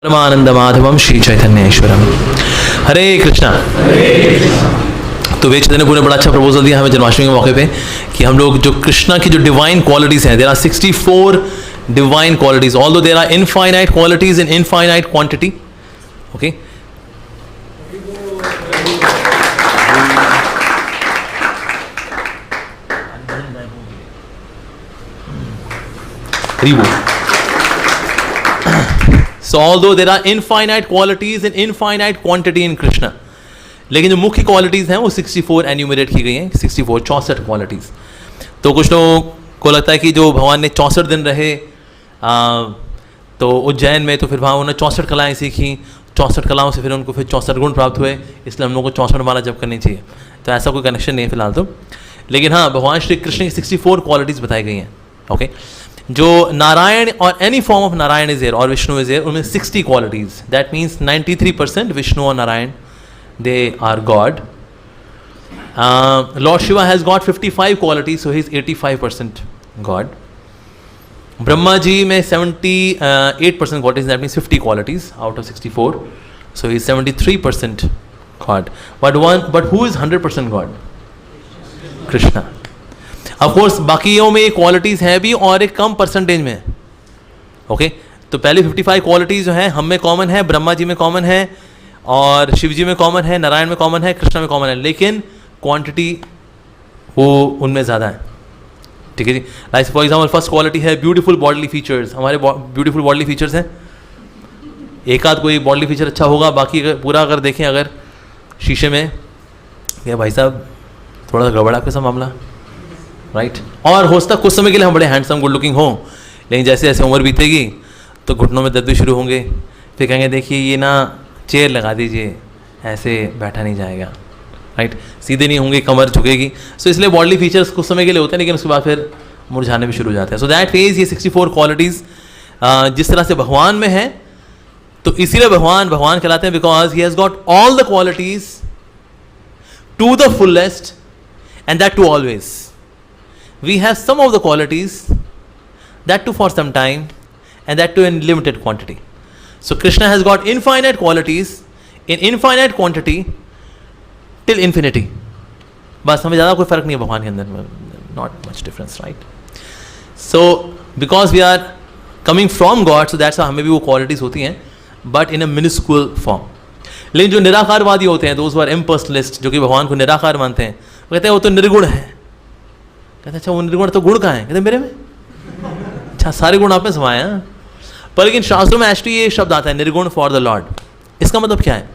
परमानंद माधवम श्री चैतन्येश्वरम। हरे कृष्णा। तो वे चैतन्य ने बड़ा अच्छा प्रपोजल दिया हमें जन्माष्टमी के मौके पे कि हम लोग जो कृष्णा की जो डिवाइन क्वालिटीज हैं, there are 64 divine qualities, although there are infinite qualities in infinite quantity. Okay, So although there are infinite qualities and infinite quantity in Krishna, लेकिन जो मुख्य क्वालिटीज़ हैं वो 64 एन्यूमरेट की गई हैं, 64 क्वालिटीज़। तो कुछ लोगों को लगता है कि जो भगवान ने 64 दिन रहे तो उज्जैन में, तो फिर वहाँ उन्होंने 64 कलाएँ सीखी, 64 कलाओं से फिर उनको फिर 64 गुण प्राप्त हुए, इसलिए हम लोगों को 64 माला जप करनी चाहिए। तो ऐसा कोई कनेक्शन नहीं है फिलहाल तो, लेकिन हाँ भगवान श्री कृष्ण की 64 क्वालिटीज़ बताई गई हैं। ओके, जो नारायण और any form of Narayan is there और विष्णु इज देयर, उनमें 60 क्वालिटीज, दैट मीन्स 93% विष्णु और Narayan they are God. Lord Shiva has got 55 qualities, so he is 85% God. Brahma ji में 78% qualities, that means 50 qualities out of 64, so he is 73% God. But who is 100% God? Krishna. Of course बाकियों में qualities हैं भी और एक कम percentage में। Okay, तो पहले 55 क्वालिटीज़ जो हैं हम में कॉमन है, ब्रह्मा जी में कॉमन है, और शिव जी में कॉमन है, नारायण में कॉमन है, कृष्णा में कॉमन है, लेकिन क्वांटिटी वो उनमें ज़्यादा है। ठीक है जी। Like for example first quality है ब्यूटीफुल बॉडली फीचर्स। हमारे ब्यूटीफुल बॉडली फीचर्स हैं, एक आध कोई बॉडली फीचर अच्छा होगा, बाकी अगर पूरा अगर देखें अगर शीशे में, क्या भाई साहब थोड़ा सा गड़बड़ आपके साथ मामला, राइट। और हो सकता कुछ समय के लिए हम बड़े हैंडसम गुड लुकिंग हों, लेकिन जैसे जैसे उम्र बीतेगी तो घुटनों में दर्द भी शुरू होंगे, फिर कहेंगे देखिए ये ना चेयर लगा दीजिए, ऐसे बैठा नहीं जाएगा, राइट, सीधे नहीं होंगे, कमर झुकेगी। सो इसलिए बॉडी फीचर्स कुछ समय के लिए होते हैं, लेकिन उसके बाद फिर मुरझाने भी शुरू हो जाते हैं। सो दैट फेज ये 64 क्वालिटीज़ जिस तरह से भगवान में है, तो इसीलिए भगवान भगवान कहलाते हैं, because he has got all the qualities to the fullest and that too always. We have some of the qualities, that too for some time, and that too in limited quantity. So Krishna has got infinite qualities in infinite quantity till infinity. बस हमें ज़्यादा कोई फ़र्क नहीं है भगवान के अंदर, not much difference, right? So because we are coming from God, so that's why हमें भी वो qualities होती हैं, but in a minuscule form. लेकिन जो निराकारवादी होते हैं, those who are impersonalists, जो कि भगवान को निराकार मानते हैं, वो कहते हैं वो तो निर्गुण है। कहते अच्छा वो निर्गुण तो गुण कहाँ है? कहते मेरे में। अच्छा सारे गुण आप में समाये हैं, पर लेकिन शास्त्रों में एक्चुअली ये शब्द आता है निर्गुण फॉर द लॉर्ड। इसका मतलब क्या है?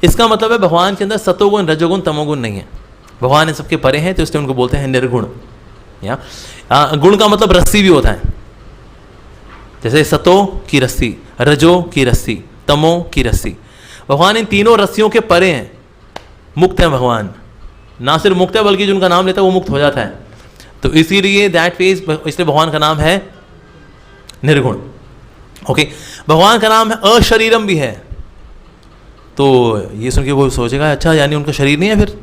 इसका मतलब है भगवान के अंदर सतोगुण रजोगुण तमोगुण नहीं है, भगवान इन सबके परे हैं, तो इसलिए उनको बोलते हैं निर्गुण। या गुण का मतलब रस्सी भी होता है, जैसे सतो की रस्सी, रजो की रस्सी, तमो की रस्सी। भगवान इन तीनों रस्सियों के परे हैं, मुक्त है भगवान। ना सिर्फ मुक्त है बल्कि जिनका नाम लेता है वो मुक्त हो जाता है। तो इसीलिए दैट फेज, इसलिए भगवान का नाम है निर्गुण। ओके, भगवान का नाम है अशरीरम भी है। तो ये सुन के वो सोचेगा अच्छा यानी उनका शरीर नहीं है फिर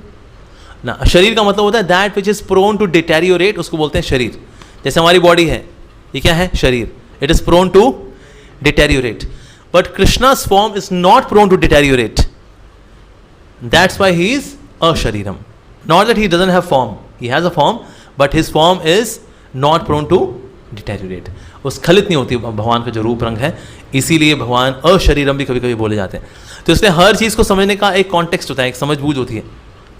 ना। शरीर का मतलब होता है that which is prone to deteriorate, उसको बोलते हैं शरीर। जैसे हमारी बॉडी है, ये क्या है? शरीर। It is prone to deteriorate, but Krishna's form is not prone to deteriorate, that's why he is अशरीरम। Not that he doesn't have form, he has a form, but his form is not prone to deteriorate. वो स्खलित नहीं होती भगवान का जो रूप रंग है, इसीलिए भगवान अशरीरम भी कभी कभी बोले जाते हैं। तो इसलिए हर चीज़ को समझने का एक कॉन्टेक्स्ट होता है, एक समझबूझ होती है,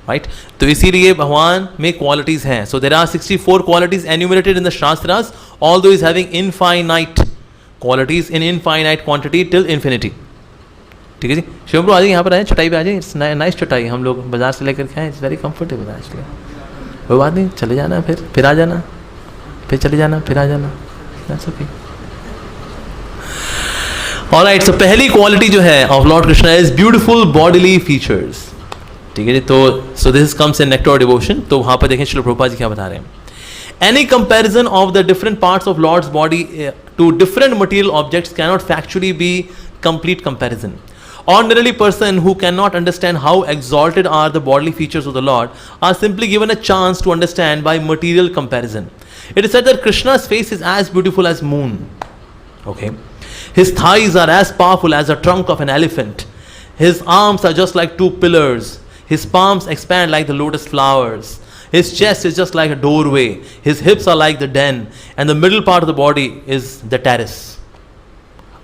राइट। तो इसीलिए भगवान में क्वालिटीज़ हैं। So there are 64 qualities enumerated in the shastras, although is having infinite qualities in infinite quantity till infinity. ठीक है जी। शिवम ब्रो आ जाइए, यहाँ पर आए, चटाई पे आ जाइए। इट्स नाइस चटाई, हम लोग बाजार से लेकर के आए, इट्स वेरी कंफर्टेबल एक्चुअली। कोई बात नहीं, चले जाना, फिर आ जाना, फिर चले जाना, फिर आ जाना, दैट्स ओके। ऑलराइट, सो पहली क्वालिटी जो है of lord Krishna is beautiful bodily features. ठीक है जी। तो so this comes in nectar devotion. तो वहाँ पर देखें श्रील प्रभुपाद जी क्या बता रहे हैं। Any comparison of the different parts of lord's body to different material objects cannot factually be complete comparison. Ordinarily person who cannot understand how exalted are the bodily features of the Lord are simply given a chance to understand by material comparison. It is said that Krishna's face is as beautiful as moon. Okay. His thighs are as powerful as the trunk of an elephant. His arms are just like two pillars. His palms expand like the lotus flowers. His chest is just like a doorway. His hips are like the den. And the middle part of the body is the terrace.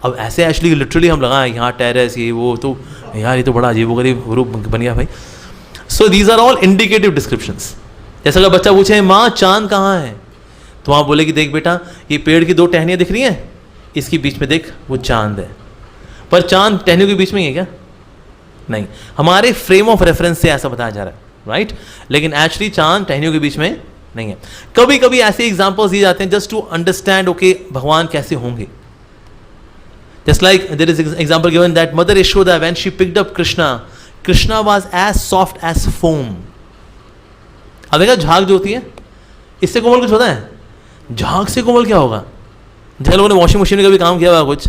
अब ऐसे actually literally हम लगाएं यहाँ terrace ये वो, तो यार ये तो बड़ा अजीबोगरीब रूप बन गया भाई. So these are all indicative descriptions. जैसे अगर बच्चा पूछे माँ चांद कहाँ है, तो वहाँ बोले कि देख बेटा ये पेड़ की दो टहनियाँ दिख रही हैं, इसके बीच में देख वो चांद है. पर चांद टहनियों के बीच में ही है क्या? नहीं, हमारे फ्रेम ऑफ रेफरेंस से ऐसा बताया जा रहा है, राइट? लेकिन एक्चुअली चांद टहनियों के बीच में नहीं है. कभी कभी ऐसे एग्जांपल्स दिए जाते हैं जस्ट टू अंडरस्टैंड ओके भगवान कैसे होंगे. Just like there is example given that mother Yashoda when she picked up Krishna was as soft as foam. अब देखा झाग जो होती है इससे कोमल कुछ होता है? झाग से कोमल क्या होगा? जैसे लोगों ने वॉशिंग मशीन में कभी काम किया हुआ कुछ,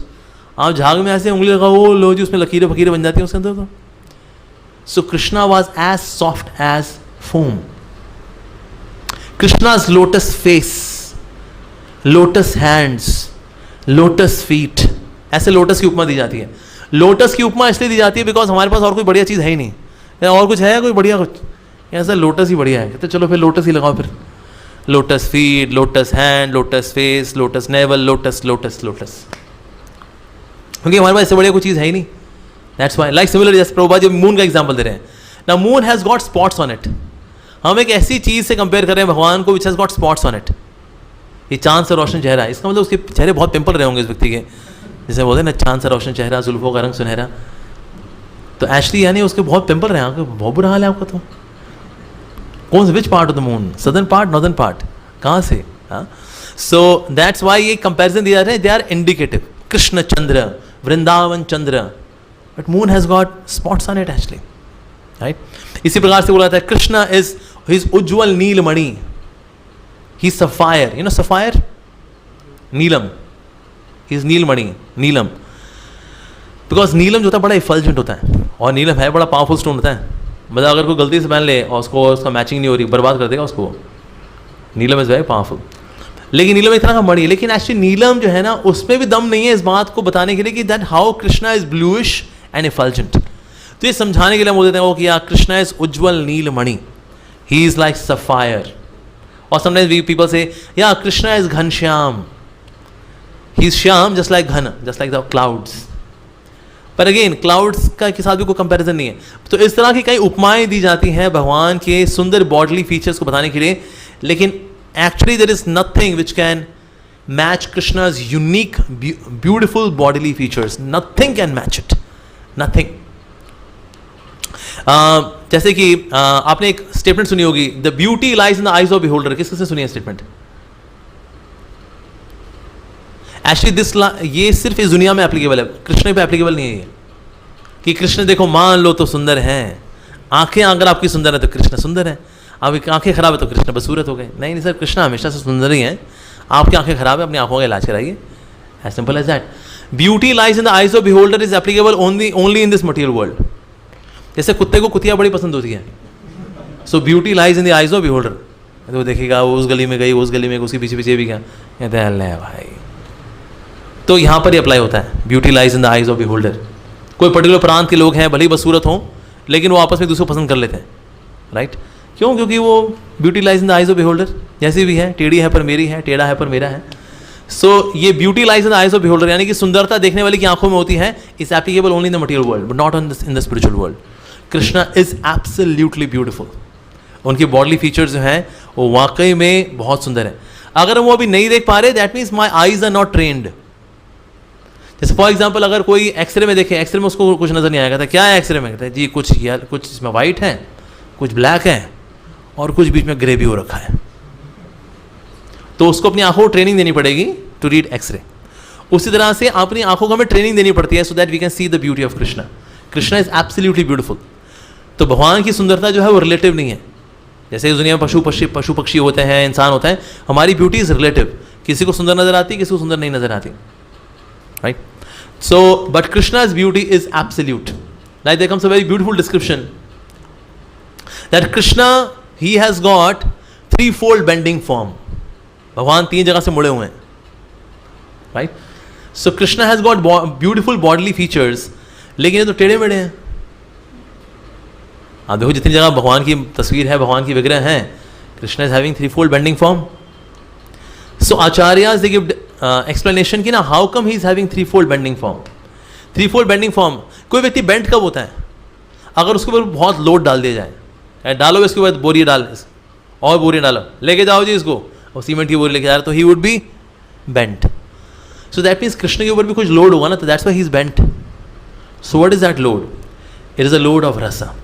आप झाग में ऐसे उंगली लगा वो लो जी उसमें लकीरें फकीरें बन जाती हैं उसके अंदर. तो so Krishna was as soft as foam. Krishna's lotus face, lotus hands, lotus feet, ऐसे लोटस की उपमा दी जाती है. लोटस की उपमा इसलिए दी जाती है बिकॉज हमारे पास और कोई बढ़िया चीज़ है ही नहीं. और कुछ है कोई बढ़िया कुछ? ऐसा लोटस ही बढ़िया है. तो चलो फिर लोटस ही लगाओ. फिर lotus feet, lotus hand, lotus face, lotus naval, lotus lotus lotus, क्योंकि हमारे पास इससे बढ़िया कोई चीज़ है ही नहीं. दैट्स वाई लाइक सिमिलर जैसे प्रभुपाद जो मून का एग्जाम्पल दे रहे हैं ना, moon has got spots on it. हम एक ऐसी चीज़ से कंपेयर कर रहे हैं भगवान को which has got spots on it. ये चांद से रोशन चेहरा है, इसका मतलब उसके चेहरे बहुत पिंपल रहे होंगे इस व्यक्ति के, जैसे बोलते हैं ना चांद से रोशन चेहरा, जुल्फों का रंग सुनहरा. तो एक्चुअली यानी उसके बहुत पिंपल रहे हैं. बहुत बुरा हाल है आपका. तो कौन से which part of the moon? Southern part, northern part, कहाँ से? हाँ, सो दैट्स वाई ये कंपेरिजन दिया जाता है. They are indicative. Krishna Chandra, Vrindavan Chandra, but moon has got spots on it actually, right? इसी प्रकार से बोला जाता है कृष्ण इज हिज उज्ज्वल नीलमणि. He sapphire, you know sapphire, नीलम, ही इज नीलमणि, नीलम. बिकॉज नीलम जो होता है बड़ा इफल्जेंट होता है, और नीलम है बड़ा पावरफुल स्टोन होता है. मतलब अगर कोई गलती से पहन ले और उसको उसका मैचिंग नहीं हो रही, बर्बाद कर देगा उसको. नीलम इज वेरी पावरफुल. लेकिन नीलम एक तरह का मणि है. लेकिन एक्चुअली नीलम जो है ना उसमें भी दम नहीं है इस बात को बताने के लिए कि that how Krishna is bluish and effulgent. तो ये समझाने के लिए हम बोल देते हैं कि कृष्णा इज उज्ज्वल नीलमणि, ही इज लाइक सफायर. और समटाइम्स वी पीपल से या Krishna is Ghanshyam, he is Shyam just like घन, जस्ट लाइक द क्लाउड्स. पर अगेन क्लाउड्स का के साथ भी कोई कंपैरिजन नहीं है. तो इस तरह की कई उपमाएं दी जाती हैं भगवान के सुंदर बॉडली फीचर्स को बताने के लिए. लेकिन actually there is nothing which can match Krishna's unique beautiful bodily features. Nothing can match it, nothing. जैसे कि आपने एक स्टेटमेंट सुनी होगी, the beauty lies in the eyes of beholder. किसने सुनी है स्टेटमेंट? एक्चुअली ये सिर्फ इस दुनिया में एप्लीकेबल है, कृष्ण पे एप्लीकेबल नहीं है ये. कि कृष्ण देखो मान लो तो सुंदर हैं, आंखें अगर आपकी सुंदर है तो कृष्ण सुंदर है, अब आंखें खराब है तो कृष्ण बदसूरत हो गए. नहीं सर, कृष्ण हमेशा से सुंदर ही हैं. आपकी आंखें खराब है, अपनी आंखों का इलाज कराइए. As simple as that. Beauty lies in the eyes of beholder is applicable only in this material world. जैसे कुत्ते को कुतिया बड़ी पसंद होती है, so beauty lies in the eyes of beholder. तो देखेगा वो उस गली में गई, उस गली में उसके पीछे पीछे भी गया, कहते हैं भाई. तो यहाँ पर ही अप्लाई होता है, beauty lies in the eyes of beholder. कोई पर्टिकुलर प्रांत के लोग हैं, भले ही बदसूरत हों, लेकिन वो आपस में दूसरे को पसंद कर लेते हैं, राइट? क्यों? क्योंकि वो beauty lies in the eyes of beholder. जैसी भी है, टेढ़ी है पर मेरी है, टेढ़ा है पर मेरा है. सो ये beauty lies in the eyes of beholder, यानी कि सुंदरता देखने वाले की आंखों में होती है. Is applicable only in the material world but not in the spiritual world. Krishna is absolutely beautiful. उनकी बॉडली फीचर्स जो हैं वो वाकई में बहुत सुंदर है. अगर वो अभी नहीं देख पा रहे, that means my eyes are not trained. जैसे फॉर एग्जाम्पल अगर कोई एक्सरे में देखे, एक्सरे में उसको कुछ नजर नहीं आएगा, था क्या है एक्सरे में? कहता है जी कुछ यार, कुछ इसमें वाइट है, कुछ ब्लैक है, और कुछ बीच में ग्रे भी हो रखा है. तो उसको अपनी आंखों को ट्रेनिंग देनी पड़ेगी टू रीड एक्सरे. उसी तरह से अपनी आंखों को हमें ट्रेनिंग देनी पड़ती है so that we can see the beauty of Krishna. Krishna is absolutely beautiful. तो भगवान की सुंदरता जो है वो रिलेटिव नहीं है. जैसे इस दुनिया में पशु पक्षी होते हैं, इंसान होता है, हमारी ब्यूटी इज रिलेटिव. किसी को सुंदर नजर आती है, किसी को सुंदर नहीं नजर आती, right? So but Krishna's beauty is absolute. Like there comes a very beautiful description that Krishna, he has got threefold bending form. भगवान तीन जगह से मुड़े हुए हैं, right? So Krishna has got beautiful bodily features, लेकिन ये तो टेढ़े मेढ़े हैं. आप देखो जितनी जगह भगवान की तस्वीर है, भगवान की विग्रह हैं, Krishna is having three fold bending form. So acharyas they give explanation कि ना how come he is having three fold bending form. Three fold bending form, कोई व्यक्ति बेंड कब होता है? अगर उसके ऊपर बहुत लोड डाल दिया जाए, डालो इसके बाद बोरी डाल और बोरी डालो, लेके जाओ जी इसको, और सीमेंट की बोरी लेके जा रहा, तो he would be bent. So that means Krishna के ऊपर भी कुछ लोड होगा ना, तो that's why he is bent. So what is that load? It is a load of रसा,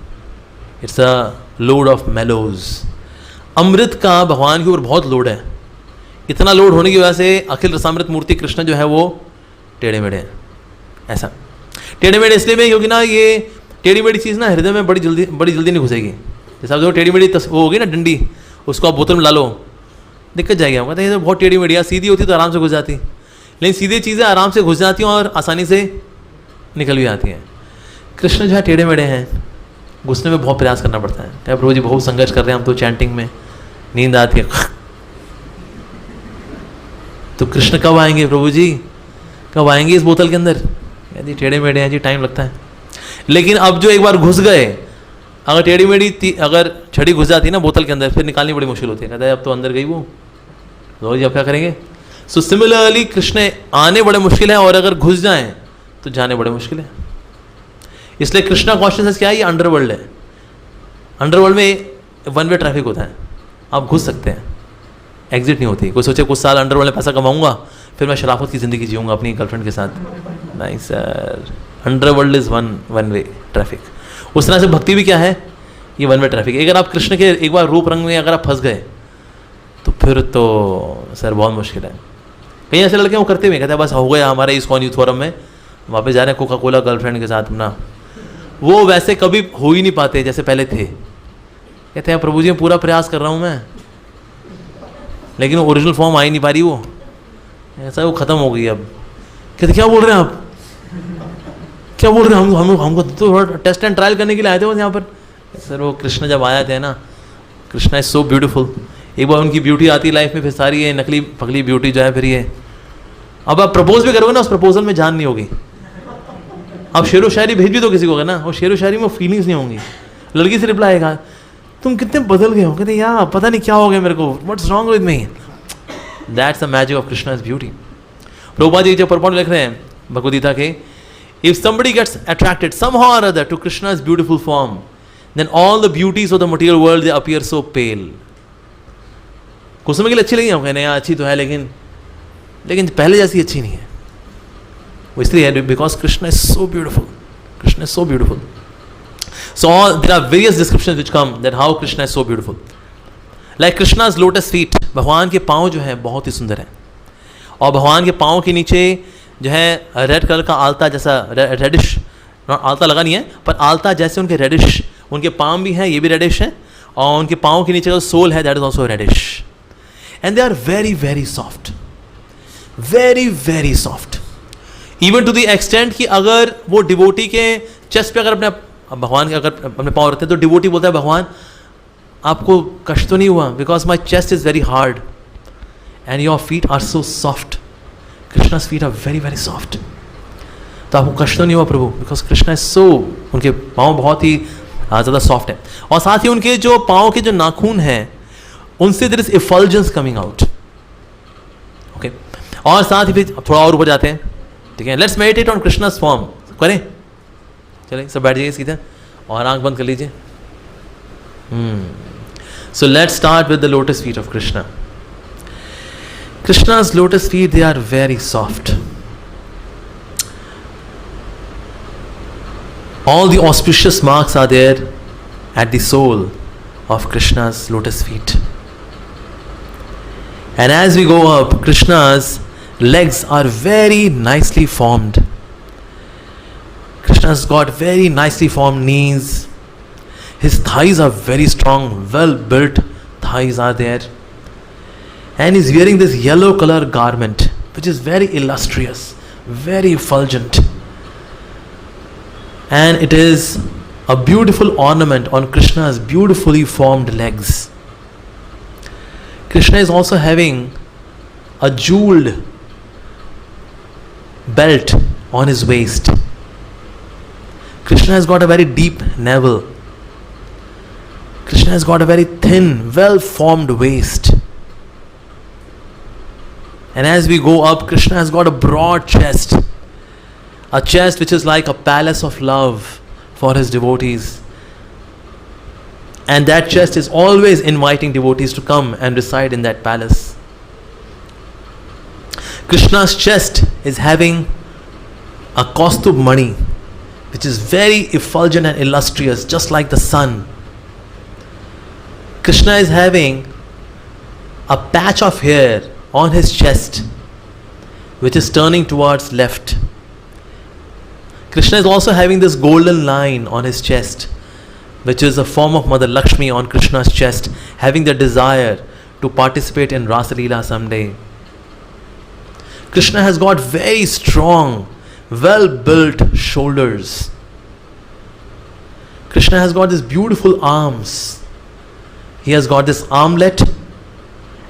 इट्स अ लोड ऑफ मेलोज. अमृत का भगवान के ऊपर बहुत लोड है. इतना लोड होने की वजह से अखिल रसामृत मूर्ति कृष्ण जो है वो टेढ़े मेढ़े हैं. ऐसा टेढ़े मेढ़े इसलिए भी क्योंकि ना ये टेढ़ी मेढ़ी चीज़ ना हृदय में बड़ी जल्दी नहीं घुसेगी. जैसे आप जो टेढ़ी मेढ़ी वो होगी ना डंडी, उसको आप बोतल में डालो, दिक्कत जाएगी. हम कहते हैं ये तो बहुत टेढ़ी मेढ़ी है, सीधी होती तो आराम से घुस जाती, लेकिन सीधी चीज़ें आराम से घुस जाती हैं और आसानी से निकल भी आती हैं. कृष्ण जो है टेढ़े मेढ़े हैं, घुसने में बहुत प्रयास करना पड़ता है. क्या प्रभु जी बहुत संघर्ष कर रहे हैं हम तो, चैंटिंग में नींद आती है. तो कृष्ण कब आएंगे प्रभु जी, कब आएंगे इस बोतल के अंदर? जी टेढ़े मेढ़े हैं जी, टाइम लगता है. लेकिन अब जो एक बार घुस गए, अगर टेढ़ी मेढ़ी अगर छड़ी घुस जाती है ना बोतल के अंदर, फिर निकालनी बड़ी मुश्किल होती है. कहता है अब तो अंदर गई वो, तो जी अब क्या करेंगे? सो सिमिलरली कृष्ण आने बड़े मुश्किल है, और अगर घुस जाएं तो जाने बड़े मुश्किल है. इसलिए कृष्णा कॉन्शियसनेस क्या है? ये अंडरवर्ल्ड है. अंडरवर्ल्ड में वन वे ट्रैफिक होता है, आप घुस सकते हैं, एग्जिट नहीं होती. कोई सोचे कुछ साल अंडरवर्ल्ड में पैसा कमाऊंगा, फिर मैं शराफत की ज़िंदगी जीऊंगा अपनी गर्लफ्रेंड के साथ. नहीं sir, underworld is one way traffic. उस तरह से भक्ति भी क्या है? ये वन वे ट्रैफिक. अगर आप कृष्ण के एक बार रूप रंग में अगर आप फंस गए, तो फिर तो सर बहुत मुश्किल है. कई ऐसे लड़के वो करते हुए कहते हैं बस हो गया हमारे इस्कॉन यूथ फोरम में, वहाँ पे जा रहे हैं कोका कोला गर्लफ्रेंड के साथ अपना. वो वैसे कभी हो ही नहीं पाते जैसे पहले थे. कहते हैं प्रभु जी मैं पूरा प्रयास कर रहा हूँ मैं, लेकिन ओरिजिनल फॉर्म आ ही नहीं पा रही वो, ऐसा वो ख़त्म हो गई. अब कहते क्या बोल रहे हैं आप, क्या बोल रहे हैं? हमको तो टेस्ट एंड ट्रायल करने के लिए आए थे बस यहाँ पर. सर वो कृष्ण जब आया थे ना, कृष्णा इज सो ब्यूटीफुल. एक बार उनकी ब्यूटी आती है लाइफ में, फिर सारी ये नकली पगली ब्यूटी जो है फिर ये. अब आप प्रपोज भी करोगे ना, उस प्रपोजल में जान नहीं होगी. आप शेरो शायरी भेज भी दो किसी को ना, वो शेरो शायरी में फीलिंग्स नहीं होंगी. लड़की से रिप्लाई आएगा तुम कितने बदल गए हो. कहते यार पता नहीं क्या हो गया मेरे को, what's wrong with me. That's the magic of Krishna's beauty. Prabhupad ji जब परपॉइंट लिख रहे हैं भगवद गीता के, if somebody gets attracted somehow or other to Krishna's beautiful form, then all the beauties of the material world they appear so pale. कुछ समय के लिए अच्छी लगी, हम कहने यार अच्छी तो है, लेकिन पहले जैसी अच्छी नहीं है. वो इसलिए है because Krishna is so beautiful. Krishna is so beautiful. So there are various descriptions which come that how Krishna is so beautiful. Like Krishna's lotus feet, भगवान के पाँव जो है बहुत ही सुंदर हैं, और भगवान के पाँव के नीचे जो है रेड कलर का आलता जैसा रेडिश, आलता लगा नहीं है पर आलता जैसे उनके रेडिश, उनके पाम भी हैं ये भी रेडिश हैं, और उनके पाँव के नीचे जो सोल है that is also reddish. And they are very very soft, very very soft. Even to the extent कि अगर वो डिवोटी के चेस्ट पे अगर अपने भगवान के अगर अपने पाँव रखते हैं तो डिवोटी बोलता है भगवान आपको कष्ट तो नहीं हुआ, because my chest is very hard and your feet are so soft. Krishna's feet are very very soft. तो आपको कष्ट तो नहीं हुआ प्रभु, बिकॉज कृष्णा इज सो, उनके पाँव बहुत ही ज़्यादा सॉफ्ट है. और साथ ही उनके जो पाँव के जो नाखून हैं उनसे there is effulgence coming out. Okay, और साथ ही फिर थोड़ा और ऊपर जाते हैं. ठीक है, लेट्स मेडिटेट ऑन कृष्णा's फॉर्म. करें, चलिए सब बैठ जाइए सीधे और आंख बंद कर लीजिए. So let's start with the lotus feet of Krishna. Krishna's lotus feet, they are very soft. All the auspicious marks are there at the sole of Krishna's lotus feet. And as we go up, Krishna's legs are very nicely formed. Krishna's got very nicely formed knees. His thighs are very strong, well built thighs are there. And he's wearing this yellow color garment which is very illustrious, very effulgent. And it is a beautiful ornament on Krishna's beautifully formed legs. Krishna is also having a jeweled belt on his waist. Krishna has got a very deep navel. Krishna has got a very thin, well-formed waist. And as we go up, Krishna has got a broad chest. A chest which is like a palace of love for his devotees. And that chest is always inviting devotees to come and reside in that palace. Krishna's chest is having a Kaustubh Mani, which is very effulgent and illustrious, just like the sun. Krishna is having a patch of hair on his chest, which is turning towards left. Krishna is also having this golden line on his chest, which is a form of Mother Lakshmi on Krishna's chest, having the desire to participate in Rasa Leela someday. Krishna has got very strong, well-built shoulders. Krishna has got these beautiful arms. He has got this armlet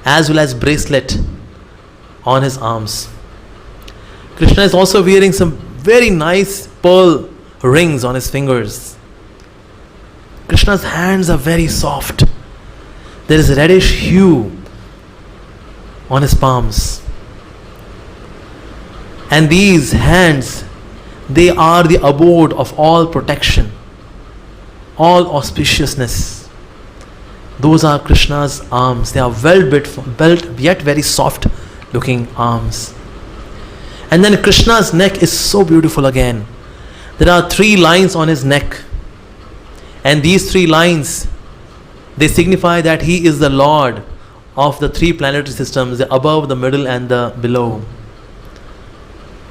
as well as bracelet on his arms. Krishna is also wearing some very nice pearl rings on his fingers. Krishna's hands are very soft. There is a reddish hue on his palms. And these hands, they are the abode of all protection, all auspiciousness. Those are Krishna's arms. They are well built yet very soft looking arms. And then Krishna's neck is so beautiful again. There are 3 lines on his neck. And these 3 lines, they signify that he is the Lord of the 3 planetary systems, the above, the middle and the below.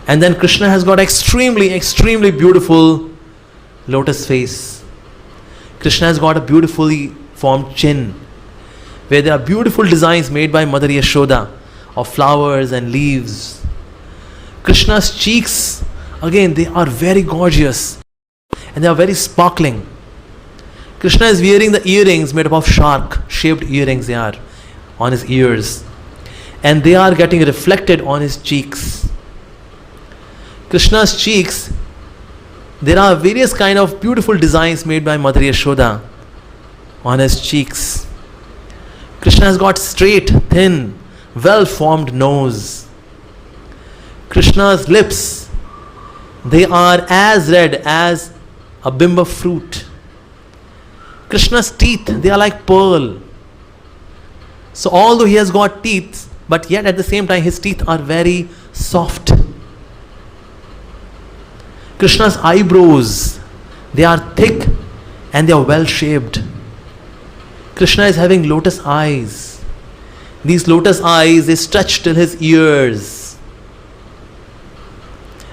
And then Krishna has got extremely beautiful lotus face. Krishna has got a beautifully formed chin, where there are beautiful designs made by Mother Yashoda of flowers and leaves. Krishna's cheeks, again, they are very gorgeous and they are very sparkling. Krishna is wearing the earrings made up of shark shaped earrings, they are on his ears, and they are getting reflected on his cheeks. Krishna's cheeks, there are various kind of beautiful designs made by Mother Yashoda on his cheeks. Krishna has got straight, thin, well-formed nose. Krishna's lips, they are as red as a bimba fruit. Krishna's teeth, they are like pearl. So although he has got teeth, but yet at the same time his teeth are very soft. Krishna's eyebrows, they are thick and they are well shaped. Krishna is having lotus eyes. These lotus eyes, they stretch till his ears.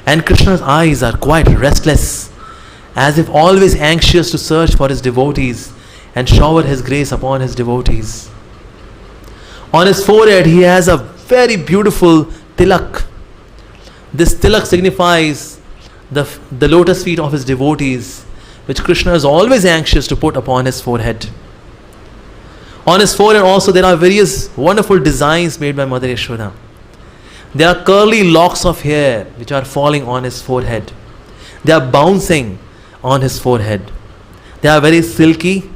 And Krishna's eyes are quite restless, as if always anxious to search for his devotees and shower his grace upon his devotees. On his forehead, he has a very beautiful tilak. This tilak signifies the lotus feet of his devotees, which Krishna is always anxious to put upon his forehead. On his forehead also there are various wonderful designs made by Mother Yashoda. There are curly locks of hair which are falling on his forehead. They are bouncing on his forehead. They are very silky,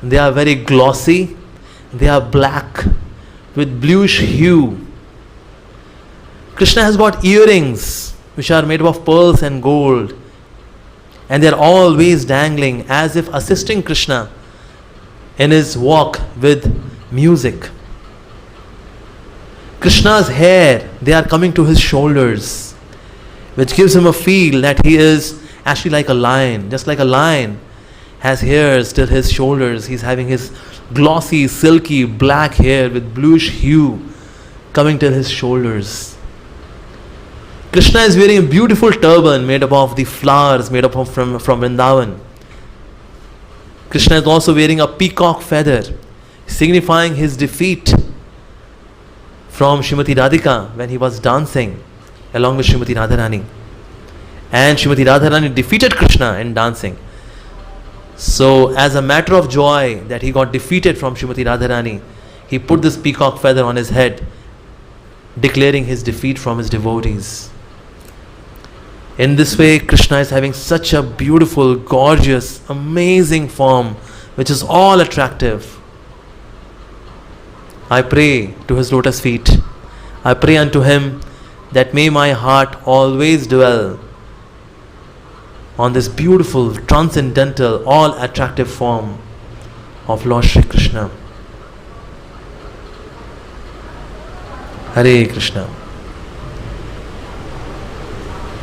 they are very glossy, they are black with bluish hue. Krishna has got earrings which are made up of pearls and gold, and they are always dangling as if assisting Krishna in his walk with music. Krishna's hair, they are coming to his shoulders, which gives him a feel that he is actually like a lion. Just like a lion has hairs till his shoulders, he's having his glossy, silky, black hair with bluish hue coming till his shoulders. Krishna is wearing a beautiful turban made up of the flowers made up of from Vrindavan. Krishna is also wearing a peacock feather, signifying his defeat from Srimati Radhika when he was dancing along with Srimati Radharani. And Srimati Radharani defeated Krishna in dancing. So as a matter of joy that he got defeated from Srimati Radharani, he put this peacock feather on his head, declaring his defeat from his devotees. In this way, Krishna is having such a beautiful, gorgeous, amazing form, which is all attractive. I pray to his lotus feet. I pray unto him that may my heart always dwell on this beautiful, transcendental, all attractive form of Lord Shri Krishna. Hare Krishna.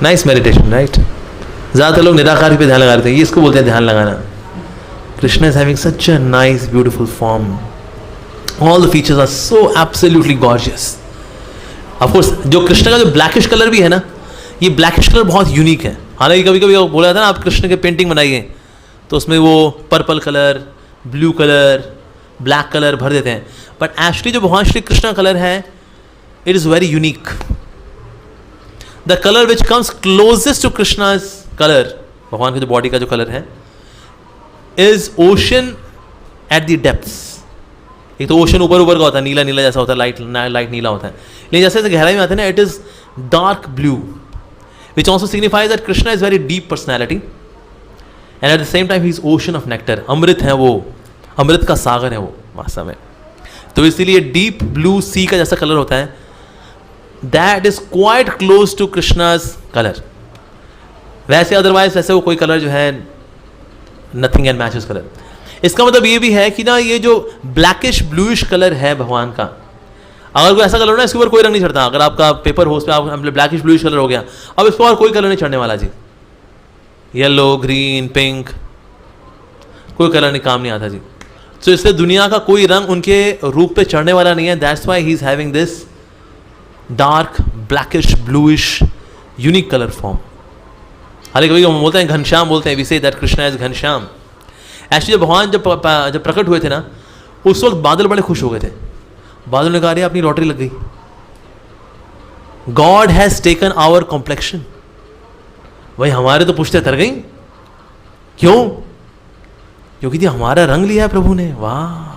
Nice meditation, right? ज़्यादातर लोग निराकार पे ध्यान लगा रहे हैं, ये इसको बोलते हैं ध्यान लगाना. Krishna is having such a nice, beautiful form. All the features are so absolutely gorgeous. Of course, जो कृष्ण का जो ब्लैकिश कलर भी है ना, ये ब्लैकिश कलर बहुत यूनिक है. हालांकि कभी कभी बोला था ना, आप कृष्ण के पेंटिंग बनाइए तो उसमें वो purple colour, blue colour, black colour भर देते हैं. बट एक्चुअली जो भगवान श्री कृष्ण कलर है, it is very unique. The colour which comes closest to Krishna's colour, भगवान के जो बॉडी का जो कलर है, is ocean at the depths. एक तो ओशन ऊपर ऊपर का होता है, नीला नीला जैसा होता है, लाइट नीला होता है. लेकिन जैसे जैसे गहराई में आते हैं ना, it is dark blue, which also signifies that Krishna is very deep personality and at the same time he is ocean of nectar. अमृत है वो, अमृत का सागर है वो वास्तव में. तो इसीलिए डीप ब्लू सी का जैसा कलर होता है, that is quite close to Krishna's colour. वैसे अदरवाइज वैसे वो कोई कलर जो है, नथिंग एंड मैचेस कलर. इसका मतलब ये भी है कि ना, ये जो ब्लैकिश ब्लूइश कलर है भगवान का, अगर कोई ऐसा कलर हो ना, इसके ऊपर कोई रंग नहीं चढ़ता. अगर आपका पेपर हो, उस पर आप ब्लैकिश ब्लूइश कलर हो गया, अब इस पर और कोई कलर नहीं चढ़ने वाला जी. येलो, ग्रीन, पिंक, कोई कलर नहीं, काम नहीं आता जी. तो इसलिए दुनिया का कोई रंग उनके रूप पे चढ़ने वाला नहीं है. That's why he is having this dark blackish bluish unique colour form. हालांकि कभी हम बोलते हैं घनश्याम, बोलते हैं, we say that Krishna is Ghanshyam. Actually जब भगवान जब प्रकट हुए थे ना, उस वक्त बादल बड़े खुश हो गए थे. बादल ने कहा, अरे अपनी लॉटरी लग गई. God has taken our complexion. भाई हमारे तो पुश्ते तर गई. क्यों? क्योंकि जी हमारा रंग लिया है प्रभु ने. वाह,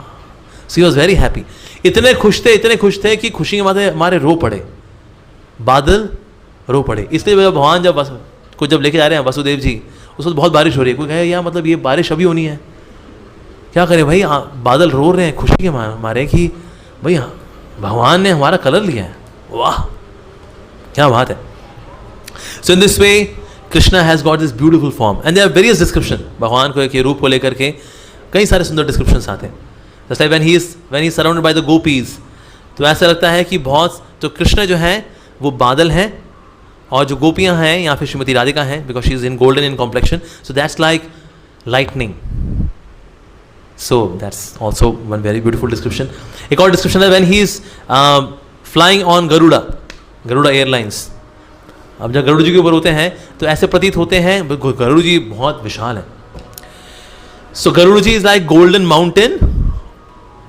सी वॉज वेरी हैप्पी. इतने खुश थे कि खुशी के मारे हमारे रो पड़े, बादल रो पड़े. इसलिए भगवान जब लेके जा रहे हैं वसुदेव जी, उस वक्त बहुत बारिश हो रही है. कोई कहे यार मतलब ये बारिश अभी होनी है, क्या करें भाई. बादल रो रहे हैं खुशी के मारे कि भाई भगवान ने हमारा कलर लिया है. वाह, क्या बात है. So in this way Krishna has got this beautiful form and there are various description. भगवान को के रूप को लेकर के कई सारे सुंदर डिस्क्रिप्शंस आते हैं. जैसे when he is surrounded by the gopis, तो ऐसा लगता है कि बहुत, तो कृष्ण जो है वो बादल हैं, और जो गोपियां हैं या फिर श्रीमती राधिका हैं, because she is in golden in complexion, so that's like lightning. So that's also one very beautiful description. एक और डिस्क्रिप्शन है when he is flying on Garuda airlines. अब जब गरुड़ जी के ऊपर होते हैं तो ऐसे प्रतीत होते हैं, गरुड़ जी बहुत विशाल है. सो गरुड़ जी इज लाइक गोल्डन माउंटेन.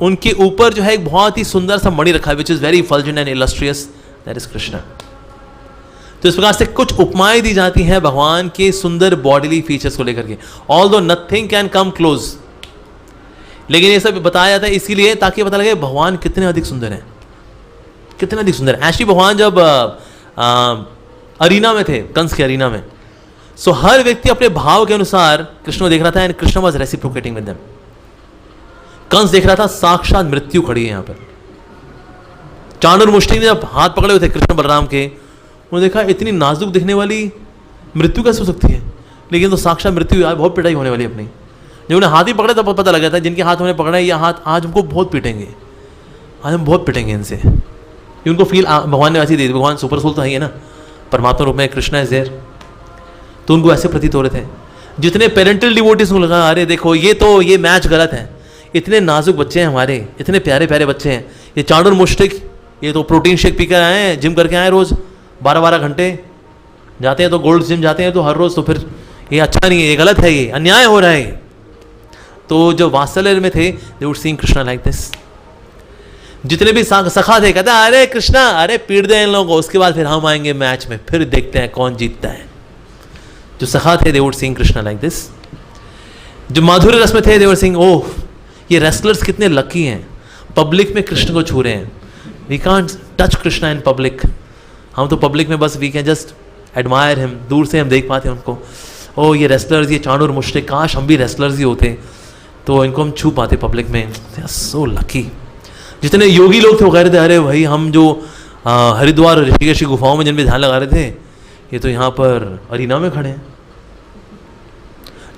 उनके ऊपर जो है एक बहुत ही सुंदर सा मणि रखा है, which is very effulgent and illustrious, that is Krishna. तो इस प्रकार से कुछ उपमाएं दी जाती हैं भगवान के सुंदर बॉडीली फीचर्स को लेकर के. Although nothing can come close, लेकिन ये सब बताया जाता है इसीलिए ताकि पता लगे भगवान कितने अधिक सुंदर हैं, कितने अधिक सुंदर. एक्चुअली भगवान जब अरीना में थे, कंस के अरीना में, सो हर व्यक्ति अपने भाव के अनुसार कृष्ण को देख रहा था and Krishna was reciprocating with them. Kansa देख रहा था साक्षात मृत्यु खड़ी है यहाँ पर. चाणूर मुष्टि ने जब हाथ पकड़े हुए थे कृष्ण बलराम के, उन्होंने देखा इतनी नाजुक दिखने वाली मृत्यु कैसे हो सकती है, लेकिन तो साक्षात मृत्यु यार, बहुत पिटाई होने वाली अपनी. जब उन्हें हाथ ही पकड़े तब पता लगा था जिनके हाथ उन्हें पकड़ा है, ये हाथ आज हमको बहुत पीटेंगे, आज हम बहुत पीटेंगे इनसे. उनको फील भगवान ने वैसे दे दी. भगवान सुपर सोल तो है ना, परमात्मा रूप में कृष्णा इज देयर, तो उनको ऐसे प्रतीत हो रहे थे. जितने पेरेंटल डिवोटीज को लगा, अरे देखो ये मैच गलत है, इतने नाजुक बच्चे हैं हमारे, इतने प्यारे प्यारे बच्चे हैं. ये चाणूर मुष्टिक, ये तो प्रोटीन शेक पीकर आए हैं, जिम करके आए रोज 12-12 घंटे जाते हैं, तो गोल्ड जिम जाते हैं तो हर रोज, तो फिर ये अच्छा नहीं है, ये गलत है, ये अन्याय हो रहा है. तो जो वात्सल्य में थे, they would seeing Krishna like this. जितने भी सखा थे कहते अरे कृष्णा, अरे पीट दे इन लोगों को, उसके बाद फिर हम आएंगे मैच में, फिर देखते हैं कौन जीतता है. जो सखा थे, they would seeing Krishna like this. जो माधुर्य रस में थे, दे वुड सीइंग, ओह ये रेसलर्स कितने लकी हैं, पब्लिक में कृष्ण को छू रहे हैं. We can't touch Krishna in public. हम तो पब्लिक में बस we can just admire him, दूर से हम देख पाते हैं उनको, ओ ये रेसलर्स, ये चाणूर मुश्रिक, काश हम भी रेसलर्स ही होते, तो इनको हम छू पाते पब्लिक में। So lucky. जितने योगी लोग थे वो कह रहे थे अरे भाई हम जो हरिद्वार और ऋषिकेश की गुफाओं में जिन पे ध्यान लगा रहे थे, ये तो यहाँ पर अरीना में खड़े हैं।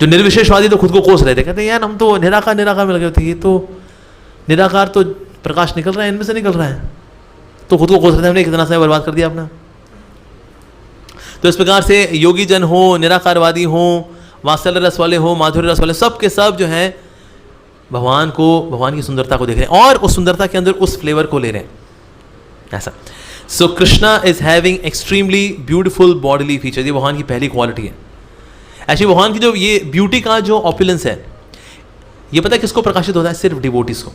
जो निर्विशेषवादी तो खुद को कोस रहे थे, कहते यार हम तो निराकार निराकार में लगे होते, ये तो निराकार तो प्रकाश निकल रहा है, इनमें से निकल रहा है, तो खुद को कोस रहे थे, हमने कितना समय बर्बाद कर दिया अपना। तो इस प्रकार से योगी जन हो, निराकारवादी हो, वात्सल्य रस वाले हो, माधुर्य रस वाले, सब के सब जो है भगवान को, भगवान की सुंदरता को देख रहे हैं और उस सुंदरता के अंदर उस फ्लेवर को ले रहे हैं, ऐसा। So Krishna is having extremely beautiful bodily feature, ये भगवान की पहली क्वालिटी है। एक्चुअली भगवान की जो ये ब्यूटी का जो ऑपुलेंस है, ये पता है किसको प्रकाशित होता है? सिर्फ डिवोटीज को,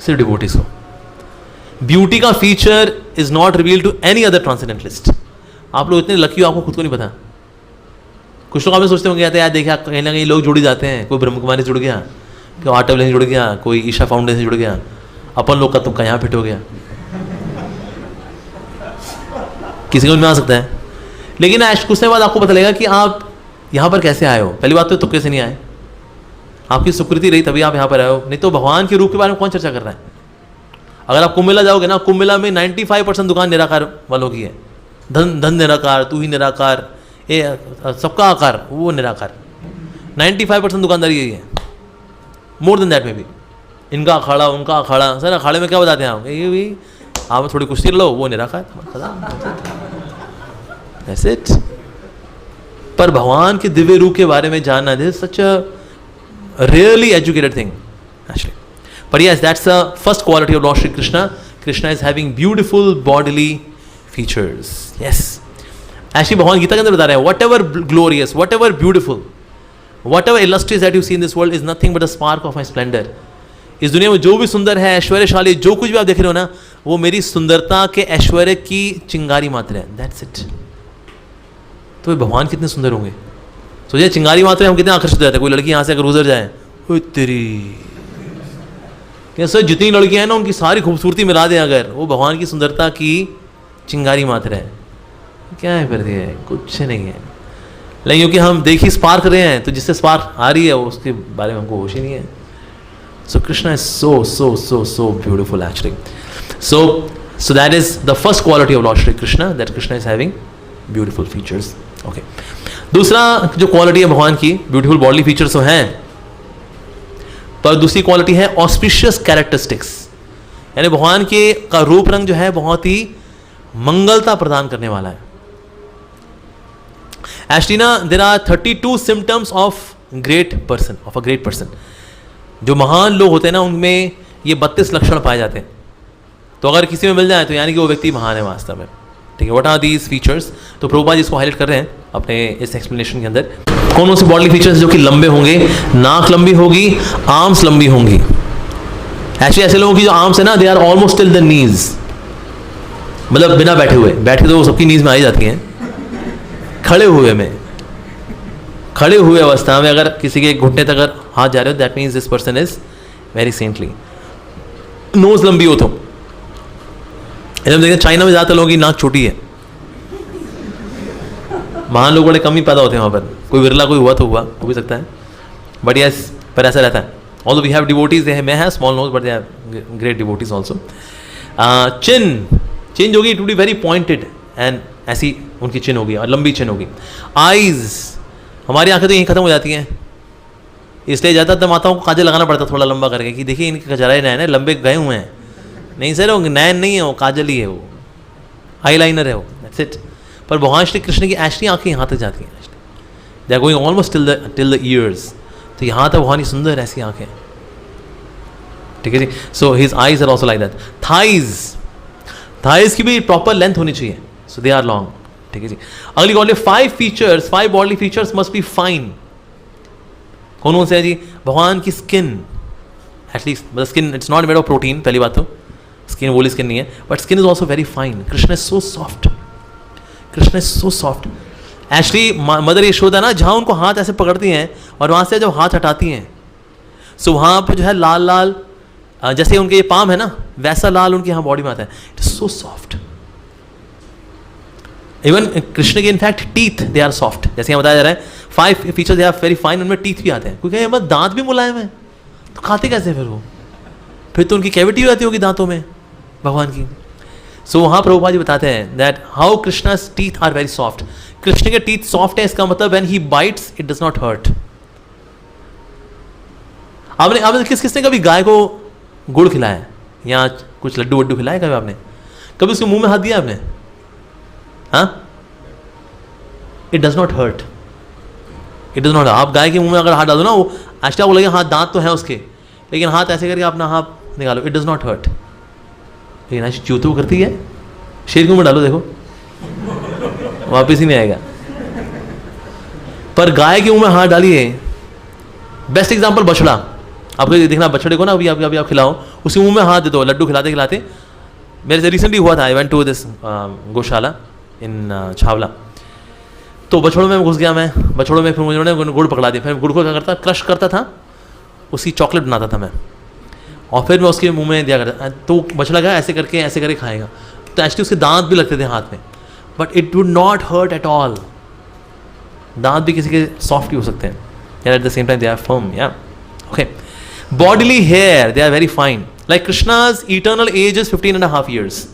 सिर्फ डिवोटीज को। ब्यूटी का feature is not revealed to any other transcendentalist. आप लोग इतने लकी हो, आपको खुद को नहीं पता। कुछ लोग आपने सोचते होंगे यार देखिए कहीं ना कहीं लोग जुड़ जाते हैं, कोई ब्रह्म कुमारी से जुड़ गया, कोई आर्ट से जुड़ गया, कोई ईशा फाउंडेशन से जुड़ गया, अपन लोग का तुक्का यहाँ फिट हो गया, किसी को नहीं आ सकता है। लेकिन कुछ समय बाद आपको पता लगेगा कि आप यहाँ पर कैसे आए हो। पहली बात तो तुक्के से नहीं आए, आपकी सुकृति रही तभी आप यहाँ पर आए हो, नहीं तो भगवान के रूप के बारे में कौन चर्चा कर रहा है। अगर आप कुंभ मेला जाओगे ना, कुंभ मेला में 95% दुकान निराकार वालों की है। धन धन निराकार, तू ही निराकार, ये सबका आकार वो निराकार, 95% दुकानदारी यही है, मोर देन दैट में भी। इनका अखाड़ा उनका अखाड़ा, सर अखाड़े में क्या बताते हैं आप? ये भी आप थोड़ी कुश्ती लो, वो निराकार, That's it. पर भगवान के दिव्य रूप के बारे में जानना, this is such a rarely educated thing actually. But yes, that's the first quality of Lord Shri Krishna. Krishna is having beautiful bodily features. Yes. Actually भगवान गीता के अंदर बता रहे हैं, whatever glorious, whatever beautiful, whatever illustrious that you see in this world is nothing but a spark of my splendor. इस दुनिया में जो भी सुंदर है, ऐश्वर्यशाली, जो कुछ भी आप देख रहे हो ना, वो मेरी सुंदरता के ऐश्वर्य की चिंगारी मात्र है। That's it. तो भगवान कितने सुंदर होंगे। सोचिए चिंगारी मात्र हम कितने आकर्षित हो जाते हैं। कोई लड़की यहाँ से अगर गुजर जाए, ओ तेरी, कैसे जितनी लड़कियां हैं ना उनकी सारी खूबसूरती मिला दें अगर, वो भगवान की सुंदरता की चिंगारी मात्र है। क्या है फिर ये? कुछ नहीं है। लेकिन क्योंकि हम देख ही स्पार्क कर रहे हैं, तो जिससे स्पार्क आ रही है उसके बारे में हमको होश ही नहीं है। So Krishna is so so so so beautiful actually. So that is the first quality of lord Shri Krishna, that Krishna is having beautiful features. Okay, दूसरा जो क्वालिटी है भगवान की, ब्यूटीफुल बॉडी फीचर्स तो हैं, पर दूसरी क्वालिटी है ऑस्पिशियस कैरेक्टरिस्टिक्स, यानी भगवान के का रूप रंग जो है बहुत ही मंगलता प्रदान करने वाला है। एक्चुअली ना there are 32 symptoms of great person, of a great person. जो महान लोग होते हैं ना उनमें ये 32 लक्षण पाए जाते हैं। तो अगर किसी में मिल जाए तो यानी कि वो व्यक्ति महान है वास्तव में। ठीक है, व्हाट आर दीज फीचर्स? तो प्रभुपाद जी इसको हाईलाइट कर रहे हैं अपने इस एक्सप्लेनेशन के अंदर। कौन से बॉडी फीचर्स जो कि लंबे होंगे, नाक लंबी होगी, आर्म्स लंबी होंगी। एक्चुअली ऐसे लोगों की जो आर्म्स है ना, they are almost till the knees, मतलब बिना बैठे हुए, बैठे तो वो सबकी नीज में आ ही जाती हैं, खड़े हुए में, खड़े हुए अवस्था में अगर किसी के घुटने तक अगर हाथ जा रहे हो, that means this person is very saintly. Nose लंबी हो तो एकदम देखिए, चाइना में ज़्यादातर लोगों की नाक छोटी है, महान लोग बड़े कम ही पैदा होते हैं वहाँ पर, कोई विरला कोई हुआ तो हुआ, हो भी सकता है, बट यस, पर ऐसा रहता है। Although we have devotees, they may have small nose but they have great devotees also. Chin जो होगी it will be very pointed and ऐसी उनकी चिन होगी और लंबी चिन होगी। आईज, हमारी आंखें तो यहीं खत्म हो जाती हैं, इसलिए ज़्यादातर माताओं को काजल लगाना पड़ता है थोड़ा लंबा करके, कि देखिए इनके कजराए नैन है, लंबे गए हुए हैं। नहीं सर, वो नैन नहीं है, वो काजल ही है, वो आई लाइनर है, वो दैट्स इट। पर भगवान श्री कृष्ण की एक्चुअली आंखें यहाँ तक जाती हैं, they are going almost till the ears, तो यहाँ तक भगवान की सुंदर ऐसी आंखें, ठीक है जी। So his eyes are also like that. Thighs की भी प्रॉपर लेंथ होनी चाहिए, सो दे आर लॉन्ग, ठीक है जी। अगली quality 5 body features must be fine. कौन से है जी? भगवान की स्किन, एटलीस्ट मतलब skin it's not made of protein, पहली बात तो स्किन वोली स्किन नहीं है, but skin is also very fine. Krishna is so soft, Krishna is so soft. Actually mother Yashoda ना जहाँ उनको हाथ ऐसे पकड़ती हैं और वहाँ से जब हाथ हटाती हैं, सो वहाँ पे जो है लाल लाल, जैसे उनके ये पाम है ना, वैसा लाल उनके यहाँ बॉडी में आता है। It is so soft, even Krishna के in fact teeth they are soft, जैसे यहाँ बताया जा रहा है 5 features they are very fine, उनमें टीथ भी आते हैं, क्योंकि ये दांत भी मुलायम है, तो खाते कैसे फिर वो, फिर तो उनकी कैविटी भी आती होगी दांतों में भगवान की। सो वहाँ प्रभुपाद जी बताते हैं that how Krishna's teeth are very soft, Krishna के टीथ सॉफ्ट है, इसका मतलब when he bites it does not hurt. आपने किसने कभी गाय को गुड़ खिलाया है या कुछ लड्डू वड्डू खिलाया कभी आपने? कभी उसके मुंह में हाथ दिया आपने? हाँ, it does not hurt, it does not. आप गाय के मुंह में अगर हाथ डाल दो ना, वो एक्चुअली आपको लगेगा हाँ दांत तो है उसके, लेकिन हाथ ऐसे करके अपना हाथ निकालो, इट डज नॉट हर्ट। लेकिन ऐसी चूतू करती है, शेर के मुंह में डालो देखो वापिस ही नहीं आएगा। पर गाय के मुंह में हाथ डालिए, बेस्ट एग्जांपल बछड़ा, आपको देखना बछड़े को ना अभी आप खिलाओ, उसके मुंह में हाथ दे दो, लड्डू खिलाते खिलाते। मेरे से रिसेंटली हुआ था, आई वेंट टू दिस गौशाला इन छावला, तो बछड़ों में घुस गया मैं, बछड़ों में फिर उन्होंने गुड़ पकड़ा दिया, फिर गुड़ को क्या करता, क्रश करता था, उसकी चॉकलेट बनाता था मैं, और फिर मैं उसके मुंह में दिया करता, तो बछड़ा गया ऐसे करके खाएगा, तो एक्चुअली उसके दांत भी लगते थे हाथ में, but it would not hurt at all. दांत भी किसी के सॉफ्ट ही हो सकते हैं, at the same time they are firm, या okay. Bodily hair they are very fine, like Krishna's eternal age is 15.5 years।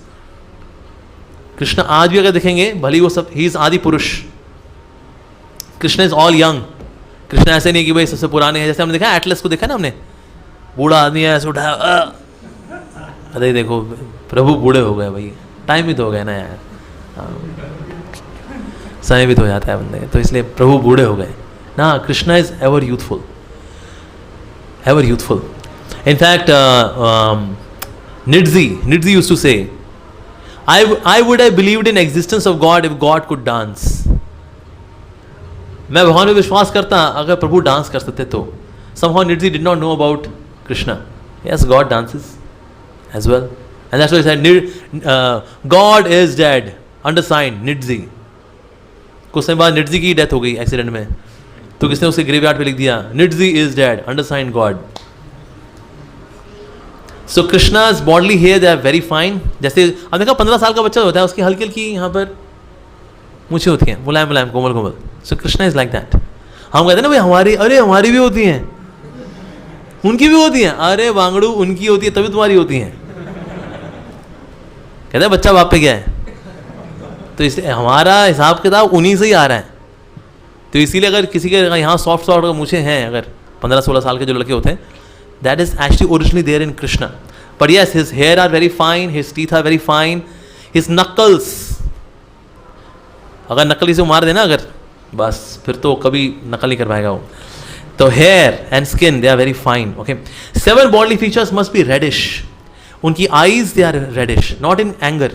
Krishna आज भी अगर देखेंगे, भले वो सब, ही इज आदि पुरुष, Krishna is all young. Krishna ऐसे नहीं कि भाई सबसे पुराने हैं, जैसे हमने देखा एटलस को देखा ना हमने, बूढ़ा आदमी है ऐसे उठाया, अरे देखो प्रभु बूढ़े हो गए भाई, टाइम भी तो हो गया ना यार, समय भी तो हो जाता है बंदे, तो इसलिए प्रभु बूढ़े हो गए ना। Krishna is ever youthful, ever youthful. In fact Nietzsche used to say, I would have believed in existence of God if God could dance। मैं भगवान में विश्वास करता अगर प्रभु डांस कर सकते तो। Somehow Nidzi did not know about Krishna. Yes, God dances as well, and that's why he said God is dead, undersigned Nidzi। कुछ समय बाद निड्जी की डेथ हो गई एक्सीडेंट में, तो किसने उसके ग्रेवयार्ड पे लिख दिया Nietzsche is dead, undersigned God. So Krishna's bodily hair they are very fine। जैसे अब देखा 15 साल का बच्चा होता है, उसकी हल्की हल्की यहाँ पर मूछें होती हैं, मुलायम मुलायम कोमल कोमल। सो कृष्णा इज लाइक दैट। हम कहते हैं ना भाई हमारी, अरे हमारी भी होती हैं, उनकी भी होती हैं, अरे वांगड़ू उनकी होती है तभी तुम्हारी होती हैं। कहते हैं बच्चा बाप पे गया है, तो इसलिए हमारा हिसाब किताब उन्हीं से ही आ रहा है। तो इसीलिए अगर किसी के यहाँ सॉफ्ट सॉफ्ट मूछें हैं, अगर 15-16 साल के जो लड़के होते हैं, that is actually originally there in Krishna, but yes, his hair are very fine, his teeth are very fine, his knuckles, अगर नकली से मार देना अगर, बस फिर तो कभी नकल नहीं कर पाएगा वो। तो hair and skin they are very fine, okay। 7 bodily features must be reddish। उनकी eyes they are reddish, not in anger।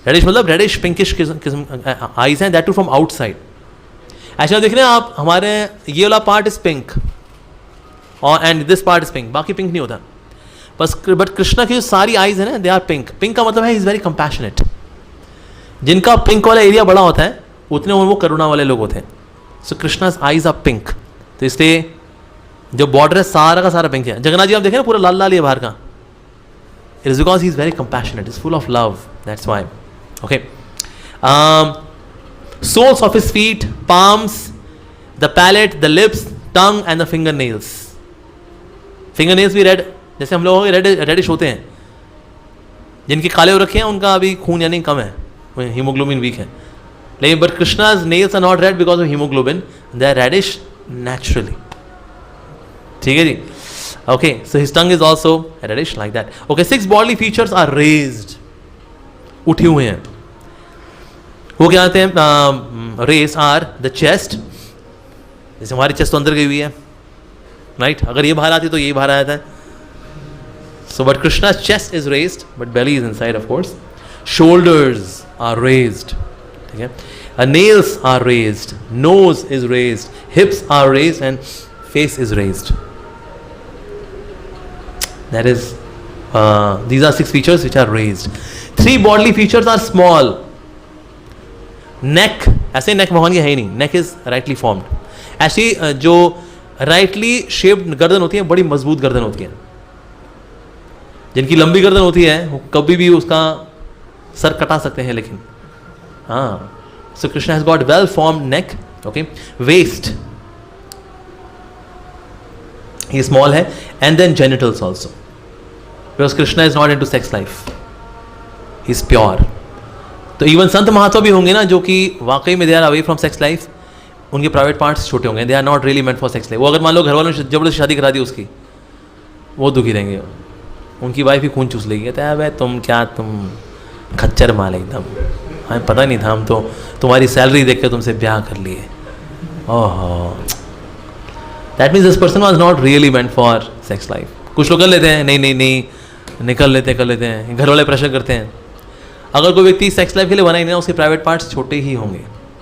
reddish मतलब reddish pinkish किस्म eyes हैं, that too from outside। ऐसा देख रहे हैं आप, हमारे ये वाला पार्ट इज पिंक और and this part is pink, बाकी पिंक नहीं होता बस। बट कृष्णा की जो सारी आईज है ना, दे आर पिंक। पिंक का मतलब है इज वेरी कंपैशनेट। जिनका पिंक वाला एरिया बड़ा होता है उतने वो करुणा वाले लोग होते हैं। सो कृष्णा's आईज आर पिंक, तो इसलिए जो बॉर्डर है सारा का सारा पिंक है। जगन्नाथ जी आप देखें ना पूरा लाल लाल ही है बाहर का, it is because he is very compassionate, is full of love, that's why, okay. soles of his feet, palms, the palate, the lips, tongue and the fingernails। fingernails भी रेड, जैसे हम लोग रेडिश होते हैं। जिनके काले हो रखे हैं उनका अभी खून यानी कम है, हीमोग्लोबिन वीक है। लेकिन but कृष्णा's nails are not red because of hemoglobin, they are reddish naturally। ठीक है जी, okay। so his tongue is also reddish like that, okay। 6 bodily features are raised, उठे हुए हैं। वो क्या आते हैं, रेस आर द चेस्ट, जैसे हमारी चेस्ट तो अंदर गई हुई है, राइट। अगर ये बाहर आती तो ये बाहर आ जाता है। So but Krishna's chest is raised but belly is inside of course. Shoulders are raised, ठीक है। Nails are raised, nose is raised, hips are raised and face is raised. That is these are 6 features which are raised। 3 bodily features are small। नेक, ऐसे नेक भगवान की है ही नहीं, neck is rightly formed. ऐसी जो rightly shaped गर्दन होती है, बड़ी मजबूत गर्दन होती है। जिनकी लंबी गर्दन होती है वो कभी भी उसका सर कटा सकते हैं, लेकिन हाँ, so Krishna has got well formed neck, okay, waist, he is small है, and then genitals also, because Krishna is not into sex life, he is pure. तो इवन संत महात्मा भी होंगे ना जो कि वाकई में they are away from sex life, उनके प्राइवेट पार्ट्स छोटे होंगे, they are not really meant for sex life. वो अगर मान लो घर वालों ने जबरदस्ती शादी करा दी उसकी, वो दुखी रहेंगे, उनकी वाइफ ही खून चूस लेगी, कहते हैं भाई तुम क्या, तुम खच्चर माल एकदम, हमें पता नहीं था, हम तो तुम्हारी सैलरी देख कर तुमसे ब्याह कर लिए. Oh, that means this person was not really meant for sex life. कुछ लोग कर लेते हैं, नहीं नहीं नहीं निकल लेते, कर लेते हैं, घर वाले प्रेशर करते हैं. अगर कोई व्यक्ति सेक्स लाइफ के लिए बना ही नहीं, उसके प्राइवेट पार्ट्स छोटे ही होंगे,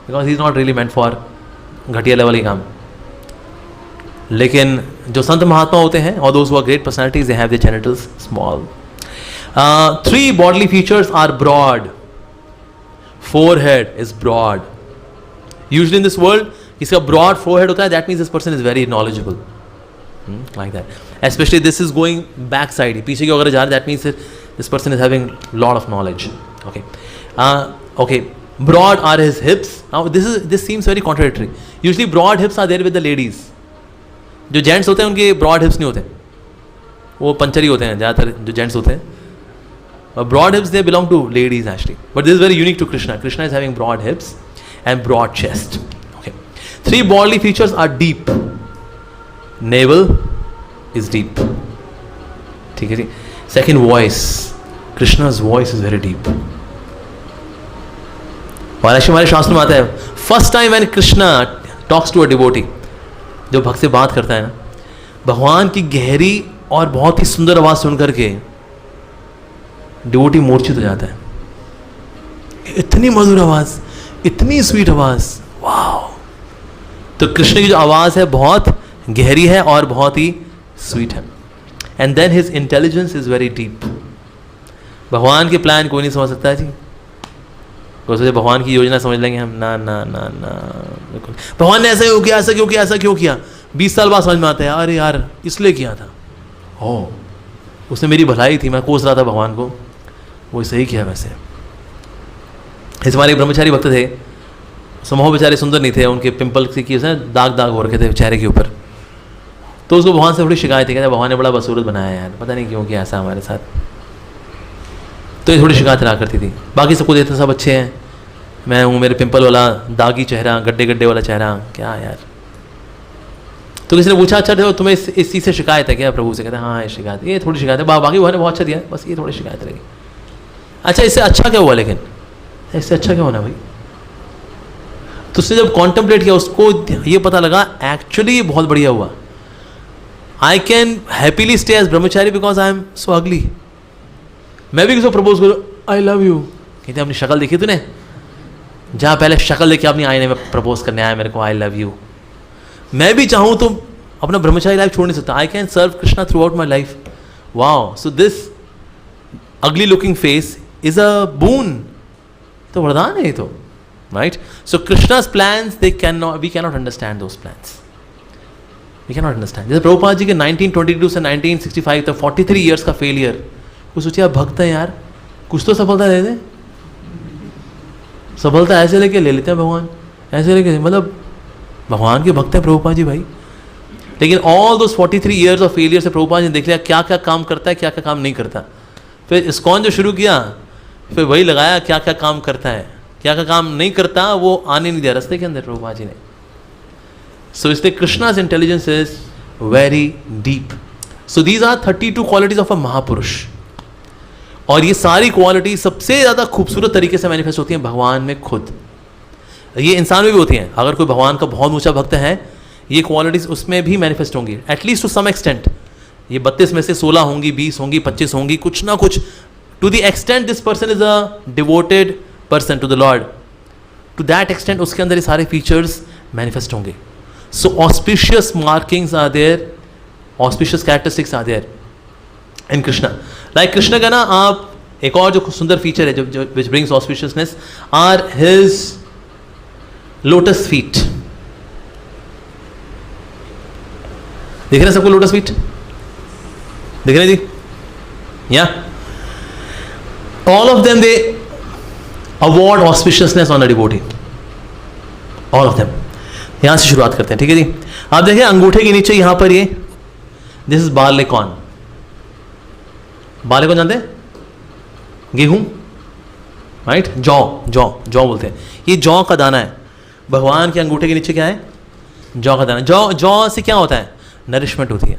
because he is not really meant for घटिया लेवल के काम. लेकिन जो संत महात्मा होते हैं, और those who are great personalities, they have their genitals small. 3 bodily features are broad. Forehead is broad. Usually in this world, इसका broad forehead होता है, that means this person is very knowledgeable. Like that. Especially this is going backside. पीछे की अगर जा रहा है, that means this person is having lot of knowledge. Okay. Okay. Broad are his hips. Now this seems very contradictory. Usually broad hips are there with the ladies. जो gents होते हैं उनके broad hips नहीं होते, वो पंचरी होते हैं ज़्यादातर जो जेंट्स होते हैं. Broad hips, they belong to ladies actually, but this is very unique to Krishna. Krishna is having broad hips and broad chest. Okay. 3 bodily features are deep. Navel is deep. ठीक है जी. Second, voice. Krishna's voice is very deep. और ऐसे हमारे शास्त्र में आता है, first time when Krishna talks to a devotee, जो भक्त से बात करता है ना, भगवान की गहरी और बहुत ही सुंदर आवाज सुन करके डिवोटी मूर्छित हो जाता है. इतनी मधुर आवाज, इतनी स्वीट आवाज, वाह. तो कृष्ण की जो आवाज है बहुत गहरी है और बहुत ही स्वीट है. And then his intelligence is very deep. भगवान के प्लान कोई नहीं समझ सकता है जी. कोई सोचे भगवान की योजना समझ लेंगे हम, ना ना ना ना, बिल्कुल. भगवान ने ऐसा क्यों किया, ऐसा क्यों किया, ऐसा क्यों किया, 20 साल बाद समझ में आता है, अरे यार इसलिए किया था, ओ उसने मेरी भलाई थी, मैं कोस रहा था भगवान को, वो सही किया. वैसे इस हमारे ब्रह्मचारी भक्त थे, समूह बेचारे सुंदर नहीं थे, उनके पिंपल से की दाग दाग हो रखे थे चेहरे के ऊपर. तो उसको भगवान से थोड़ी शिकायत थी, कहते भगवान ने बड़ा बदसूरत बनाया यार, पता नहीं क्यों किया ऐसा हमारे साथ. तो ये थोड़ी शिकायत रहा करती थी. बाकी सबको देखते सब अच्छे हैं, मैं हूँ, मेरे पिंपल वाला दागी चेहरा, गड्ढे गड्ढे वाला चेहरा, क्या यार. तो किसी ने पूछा, अच्छा देखो तुम्हें इस चीज़ से शिकायत है क्या प्रभु से? कहते हैं हाँ ये शिकायत, ये थोड़ी शिकायत है, बाकी भगवान ने बहुत अच्छा दिया, बस ये थोड़ी शिकायत रहेगी. अच्छा इससे अच्छा क्या हुआ, लेकिन इससे अच्छा क्या होना भाई. तो उसने जब कॉन्टेम्पलेट किया, उसको ये पता लगा एक्चुअली ये बहुत बढ़िया हुआ. I can happily stay as brahmachari because I am so ugly. मैं भी किसी को प्रपोज करूँ, आई लव यू, कहते अपनी शक्ल देखी तूने, जहाँ पहले शक्ल देखी अपनी आईने में प्रपोज करने आया मेरे को, आई लव यू. मैं भी चाहूँ तो अपना ब्रह्मचारी लाइफ छोड़ नहीं सकता. I can serve Krishna throughout my life. Wow, so this ugly looking face is a boon. तो वरदान है ये तो, right. So Krishna's plans, we cannot understand those plans. We cannot understand. जैसे प्रभुपाद जी के 1922 से 1965 तक 43 years का फेलियर, कुछ सोचिए आप भक्त हैं यार, कुछ तो सफलता दे दे. सफलता ऐसे लेके ले लेते हैं भगवान, ऐसे लेके, मतलब भगवान के भक्त हैं प्रभुपाद जी भाई. लेकिन all those 43 years of failure से प्रभुपाद जी ने देख लिया क्या क्या काम करता है, क्या क्या काम नहीं करता. फिर इस्कॉन जो शुरू किया, फिर वही लगाया क्या क्या काम करता है, क्या क्या काम नहीं करता वो आने नहीं दिया रास्ते के अंदर प्रभुपाद जी ने. सो इसलिए Krishna's intelligence is very deep. So these are 32 qualities of a महापुरुष. और ये सारी क्वालिटी सबसे ज़्यादा खूबसूरत तरीके से मैनिफेस्ट होती हैं भगवान में खुद. ये इंसान में भी होती हैं. अगर कोई भगवान का बहुत ऊंचा भक्त है, ये क्वालिटीज उसमें भी मैनिफेस्ट होंगी, एटलीस्ट टू सम एक्सटेंट. ये 32 में से 16 होंगी, 20 होंगी, 25 होंगी, कुछ ना कुछ. To the extent this person is a devoted person to the lord, to that extent उसके अंदर ये सारे फीचर्स मैनिफेस्ट होंगे. So auspicious markings are there, auspicious characteristics are there in Krishna. Like Krishna का ना, आप एक और जो सुंदर फीचर है जो which brings auspiciousness are his lotus feet. देख रहे हैं सबको लोटस फीट, देख रहे हैं जी? या all of them, they award auspiciousness on the devotee, all of them. यहां से शुरुआत करते हैं, ठीक है जी। आप देखिए अंगूठे के नीचे यहां पर ये, दिस इज बार्लेकॉर्न। बार्लेकॉर्न जानते हैं? गेहूं, राइट? जौ, जौ, जौ बोलते हैं। ये जौ का दाना है। भगवान के अंगूठे के नीचे क्या है? जौ का दाना। जौ, जौ से क्या होता है? नरिशमेंट होती है।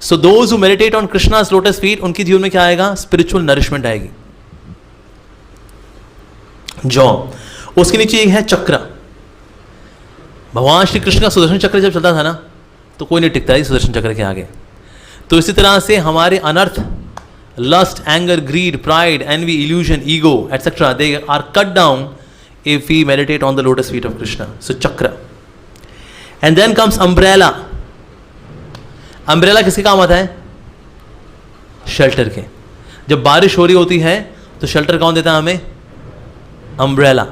So those who meditate on Krishna's lotus feet, उनके जीवन में क्या आएगा? स्पिरिचुअल नरिशमेंट आएगी। जौ, उसके नीचे है चक्र। भगवान श्री कृष्ण का सुदर्शन चक्र जब चलता था ना, तो कोई नहीं टिकता है सुदर्शन चक्र के आगे। तो इसी तरह से हमारे अनर्थ, lust, anger, greed, pride, envy, illusion, ego etcetera, they are cut down if we meditate on the lotus feet of Krishna. So chakra. And then comes umbrella. Umbrella किसके काम आता है? शेल्टर के। जब बारिश हो रही होती है तो शेल्टर कौन देता है हमें? अम्ब्रेला।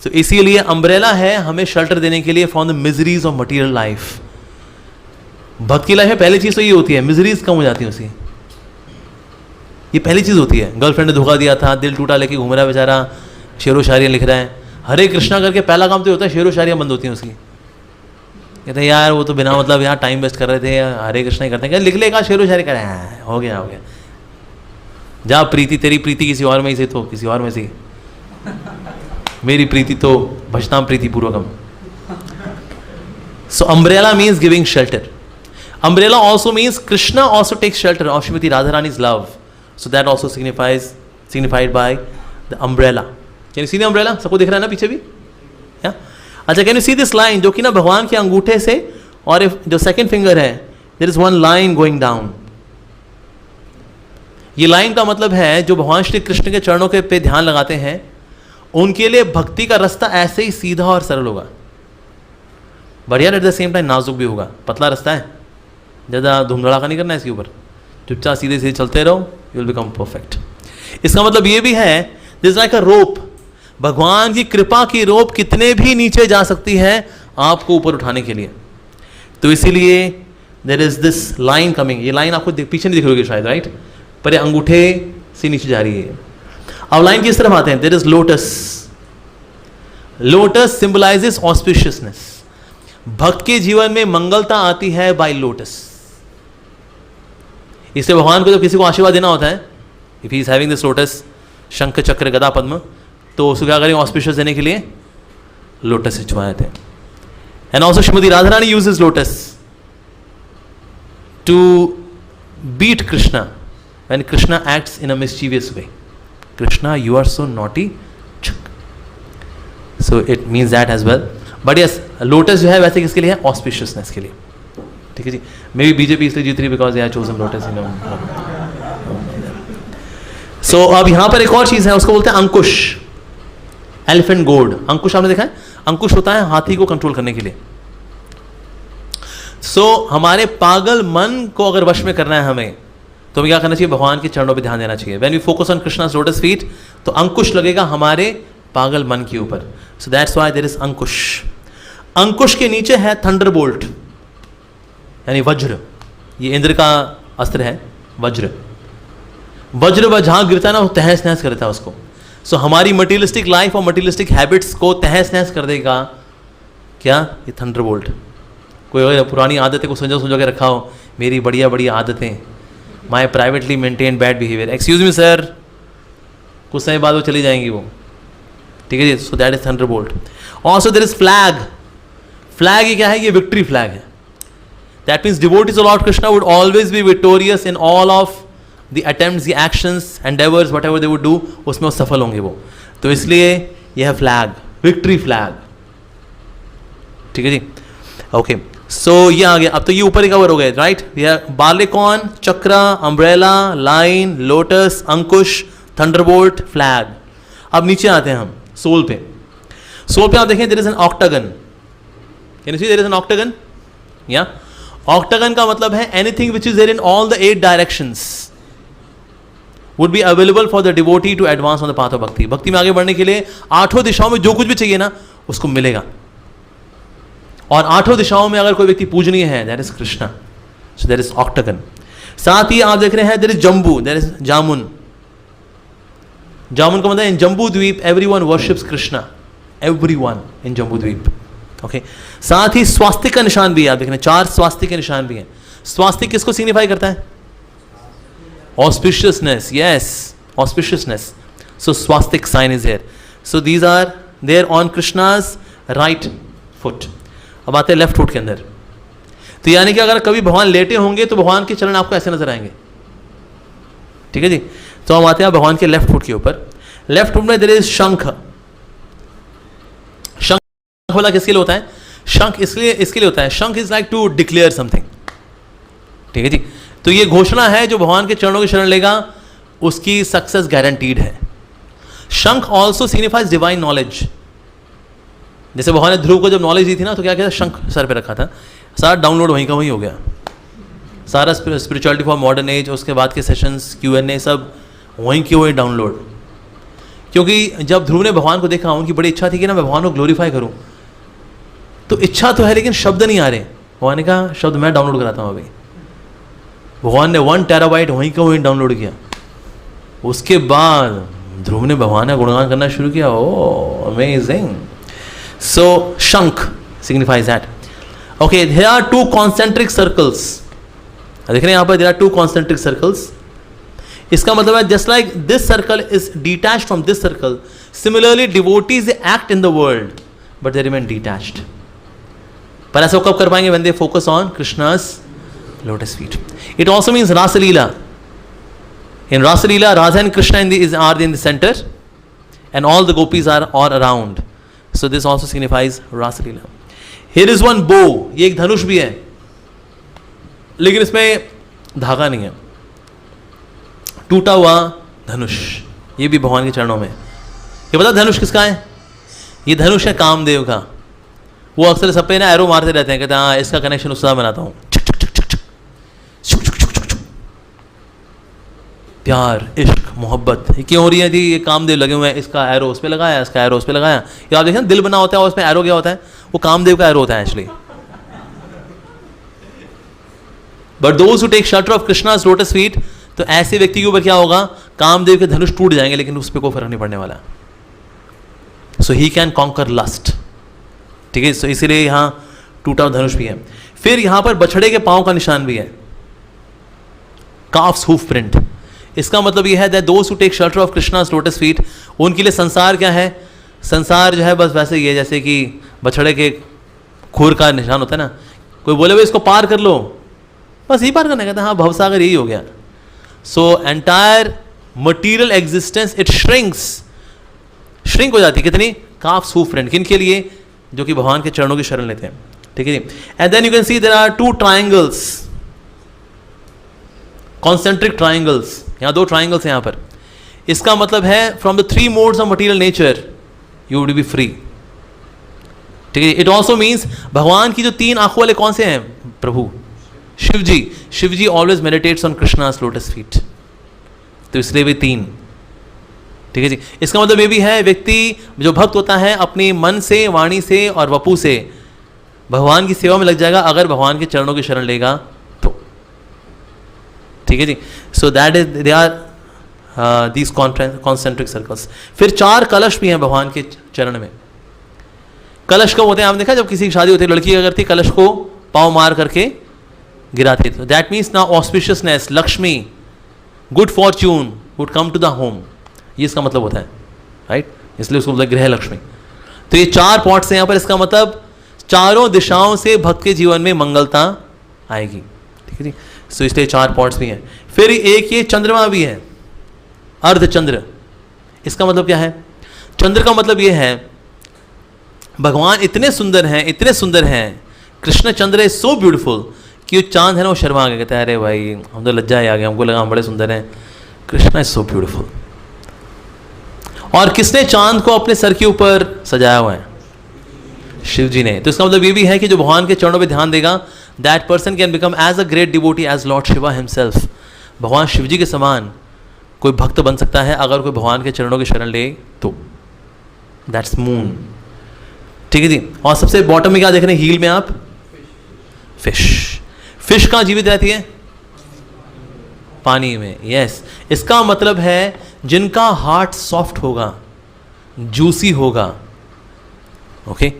तो इसीलिए अम्ब्रेला है हमें शेल्टर देने के लिए from the miseries of material life. भक्त की लाइफ में पहली चीज तो ये होती है, मिजरीज कम हो जाती है उसकी। ये पहली चीज होती है। गर्लफ्रेंड ने धोखा दिया था, दिल टूटा लेके घूम रहा है बेचारा, शेरो शायरियाँ लिख रहा है। हरे कृष्णा करके पहला काम तो होता है शेरो शायरियाँ बंद होती हैं उसकी। कहते हैं यार वो तो बिना मतलब यार टाइम वेस्ट कर रहे थे, हरे कृष्णा ही करते हैं, लिख लेगा शेरो शायरी कर, हो गया हो गया। जा प्रीति, तेरी प्रीति किसी और में ही से, तो किसी और में से, मेरी प्रीति तो भजताम प्रीति पूर्वकम। So umbrella means giving shelter. Umbrella also means Krishna also takes shelter of Shrimati Radha Rani's love, so that also signified by the umbrella. Can you see the umbrella? सबको दिख रहा है ना पीछे भी? या अच्छा, can you see this line जो कि ना भगवान के अंगूठे से, और जो सेकंड फिंगर है, there is one line going down. ये लाइन का मतलब है जो भगवान श्री कृष्ण के चरणों के पे ध्यान लगाते हैं उनके लिए भक्ति का रास्ता ऐसे ही सीधा और सरल होगा, बढ़िया, एट द सेम टाइम नाजुक भी होगा। पतला रास्ता है, ज़्यादा धूमधड़ाका नहीं करना है इसके ऊपर, चुपचाप सीधे सीधे चलते रहो, यू विल बिकम परफेक्ट। इसका मतलब ये भी है, दिस इज लाइक अ रोप। भगवान की कृपा की रोप कितने भी नीचे जा सकती है आपको ऊपर उठाने के लिए। तो इसीलिए there is this line coming. ये लाइन आपको पीछे नहीं दिख रही शायद, राइट? पर ये अंगूठे से नीचे जा रही है। अब लाइन किस तरफ आते हैं? There is lotus. Lotus symbolizes auspiciousness. भक्त के जीवन में मंगलता आती है बाय लोटस। इससे भगवान को जब किसी को आशीर्वाद देना होता है, if he is having this lotus, शंख चक्र गदा पद्म, तो उसको क्या करेंगे? ऑस्पिशियस देने के लिए लोटस से छुआते हैं। And also Shrimati Radha Rani uses lotus to beat Krishna when Krishna acts in a mischievous way. Krishna you are so naughty, so it means that as well. But yes, lotus जो है वैसे किसके लिए है? ऑस्पिशियसनेस के लिए, ठीक है जी। मे बी बीजेपी इसलिए जीत रही because I chosen lotus in. So अब यहां पर एक और चीज है, उसको बोलते हैं अंकुश, एलिफेंट गोड। अंकुश आपने देखा है? अंकुश होता है हाथी को कंट्रोल करने के लिए। सो हमारे पागल मन को अगर वश में करना है हमें, तो हमें क्या करना चाहिए? भगवान के चरणों पे ध्यान देना चाहिए। When we focus on Krishna's lotus feet, तो अंकुश लगेगा हमारे पागल मन के ऊपर। So that's why there is अंकुश। अंकुश के नीचे है थंडरबोल्ट, यानी वज्र। ये इंद्र का अस्त्र है, वज्र। वज्र वह जहां गिरता है ना, वो तहस नहस करता है उसको। सो हमारी मटीरियलिस्टिक लाइफ और मटीरियलिस्टिक हैबिट्स को तहस नहस कर देगा क्या? ये थंडरबोल्ट। कोई अगर पुरानी आदतें को समझो के रखा हो, मेरी बढ़िया बढ़िया आदतें, my privately maintain bad behaviour, excuse me sir, कुछ समय बाद वो चली जाएंगी वो, ठीक है जी। So that is thunderbolt. Also there is flag. Flag ये क्या है? ये विक्ट्री फ्लैग है। That means devotees of lord Krishna would always be victorious in all of the attempts, the actions, endeavors, whatever they would do, उसमें वो सफल होंगे वो। तो इसलिए यह फ्लैग, विक्ट्री फ्लैग, ठीक है जी। ओके, सो ये आ गया। अब तो ये ऊपर ही कवर हो गए, राइट? बार्लेकॉर्न, चक्र, अम्ब्रेला, लाइन, लोटस, अंकुश, थंडरबोल्ट, फ्लैग। अब नीचे आते हैं हम सोल पे। सोल पे आप देखें, there is an octagon. Can you see there is an octagon? या ऑक्टागन का मतलब है anything which is there in all the 8 directions would be available for the devotee to advance on the path of bhakti. भक्ति में आगे बढ़ने के लिए 8 दिशाओं में जो कुछ भी चाहिए ना, उसको मिलेगा। और 8 दिशाओं में अगर कोई व्यक्ति पूजनीय है, that is Krishna. So there is octagon. साथ ही आप देख रहे हैं there is Jambu, there is जामुन। जामुन का मतलब in Jambu Dvipa everyone worships Krishna, everyone in Jambu Dvipa. Okay, साथ ही स्वास्तिक का निशान भी है, आप देखना 4 स्वास्तिक के निशान भी हैं। स्वास्तिक किसको सिग्निफाई करता है? Auspiciousness, yes, auspiciousness. So swastika sign is here. So these are there on Krishna's right foot. अब आते हैं लेफ्ट फुट के अंदर। तो यानी कि अगर कभी भगवान लेटे होंगे तो भगवान के चरण आपको ऐसे नजर आएंगे, ठीक है जी। तो हम आते हैं भगवान के लेफ्ट फुट के ऊपर। लेफ्ट फुट में देयर इज शंख। शंख बोला किसके लिए होता है? शंख इसके लिए होता है, shankh is like to declare something, ठीक है जी। तो ये घोषणा है, जो भगवान के चरणों की शरण लेगा उसकी सक्सेस गारंटीड है। शंख ऑल्सो सिग्निफाइज डिवाइन नॉलेज। जैसे भगवान ने ध्रुव को जब नॉलेज दी थी ना, तो क्या किया? शंख सर पे रखा था, सारा डाउनलोड वहीं का वहीं हो गया, सारा स्पिरिचुअलिटी फॉर मॉडर्न एज, उसके बाद के सेशंस Q&A सब वहीं के वहीं डाउनलोड। क्योंकि जब ध्रुव ने भगवान को देखा, उनकी बड़ी इच्छा थी कि ना मैं भगवान को ग्लोरीफाई करूं। तो इच्छा तो है लेकिन शब्द नहीं आ रहे। भगवान ने कहा शब्द मैं डाउनलोड कराता हूं अभी। भगवान ने 1 टेराबाइट वहीं का वहीं डाउनलोड किया। उसके बाद ध्रुव ने भगवान का गुणगान करना शुरू किया। ओ amazing. So shankh signifies that. Okay, there are 2 concentric circles. देख रहे हैं यहाँ पर, देयर आर 2 कॉन्सेंट्रिक सर्कल्स। इसका मतलब है just like this circle is detached from this circle, similarly devotees act in the world but they remain detached. पर ऐसा कब कर पाएंगे? When they focus on Krishna's lotus feet. It also means Raslila. In Rasa Leela, Radha and Krishna are in the center, and all the gopis are all around. So this also signifies Rasa Leela. Here is one bow. ये एक धनुष भी है, लेकिन इसमें धागा नहीं है, टूटा हुआ धनुष। ये भी भगवान के चरणों में। ये पता धनुष किसका है? ये धनुष है कामदेव का। वो अक्सर सब पे ना एरो मारते रहते हैं, कहते हैं हाँ इसका कनेक्शन उसका बनाता हूँ। प्यार, इश्क, मोहब्बत ये क्यों हो रही है जी? ये कामदेव लगे हुए हैं, इसका एरो उस पे लगाया, इसका एरो उस पे लगाया। ये आप देखें दिल बना होता है और उसमें एरो क्या होता है? वो कामदेव का एरो होता है actually. But those who take shelter of Krishna's lotus feet, तो ऐसे व्यक्ति के ऊपर क्या होगा? कामदेव के धनुष टूट जाएंगे, लेकिन उस पर कोई फर्क नहीं पड़ने वाला। सो ही कैन कॉन्कर लस्ट, ठीक है। सो इसीलिए यहां टूटा हुआ धनुष भी है। फिर यहां पर बछड़े के पांव का निशान भी है, काफ्स हूफ प्रिंट। इसका मतलब यह है that those who take shelter of Krishna's lotus feet, उनके लिए संसार क्या है? संसार जो है बस वैसे ही है जैसे कि बछड़े के खुर का निशान होता है ना। कोई बोले भाई इसको पार कर लो, बस यही पार करना, कहता है हाँ भवसागर यही हो गया। So entire material existence it shrink हो जाती है। कितनी? Carbs hoof print. किन के लिए? जो कि भगवान के चरणों की शरण लेते हैं, ठीक है जी। And then you can see there are 2 triangles, concentric triangles. यहाँ 2 ट्राइंगल्स हैं यहाँ पर। इसका मतलब है from the 3 modes of material nature you would be free, ठीक है। इट ऑल्सो मीन्स भगवान की जो 3 आंखों वाले कौन से हैं? प्रभु Shiv ji. Shiv ji always meditates on Krishna's lotus feet, तो इसलिए भी 3, ठीक है जी। इसका मतलब ये भी है व्यक्ति जो भक्त होता है अपनी मन से, वाणी से और वपू से भगवान की सेवा में लग जाएगा, अगर भगवान के चरणों की शरण लेगा तो, ठीक है जी। So that is they are these concentric circles. फिर 4 कलश भी हैं भगवान के चरण में। कलश कब होते हैं? आपने देखा जब किसी की शादी होती है, लड़की अगर थी कलश को पाँव मार करके गिराती, तो that means now auspiciousness, Lakshmi, good fortune would come to the home, ये इसका मतलब होता है, राइट। इसलिए उसको बोलते हैं गृह लक्ष्मी। तो ये 4 पॉट्स हैं यहाँ पर। इसका मतलब चारों दिशाओं से भक्त के जीवन में मंगलता आएगी, ठीक है जी। सो इसलिए 4 पॉट्स भी हैं। फिर एक ये चंद्रमा भी है, अर्धचंद्र। इसका मतलब क्या है? चंद्र का मतलब ये है भगवान इतने सुंदर हैं, इतने सुंदर हैं, कृष्ण चंद्र इज सो ब्यूटीफुल कि वो चांद है ना वो शर्मा गया, कहता है अरे भाई हम तो लज्जा ही आ गया, हमको लगा हम बड़े सुंदर हैं, कृष्ण इज सो ब्यूटीफुल। और किसने चांद को अपने सर के ऊपर सजाया हुआ है? शिव जी ने। तो इसका मतलब ये भी है कि जो भगवान के चरणों पे ध्यान देगा, that person can become as a great devotee as lord Shiva himself. भगवान शिव जी के समान कोई भक्त बन सकता है अगर कोई भगवान के चरणों की शरण ले तो। दैट्स मून, ठीक है जी। और सबसे बॉटम में क्या देख रहे हैं हील में आप? फिश। फिश कहाँ जीवित रहती है? पानी में, यस। इसका मतलब है जिनका हार्ट सॉफ्ट होगा, जूसी होगा, ओके,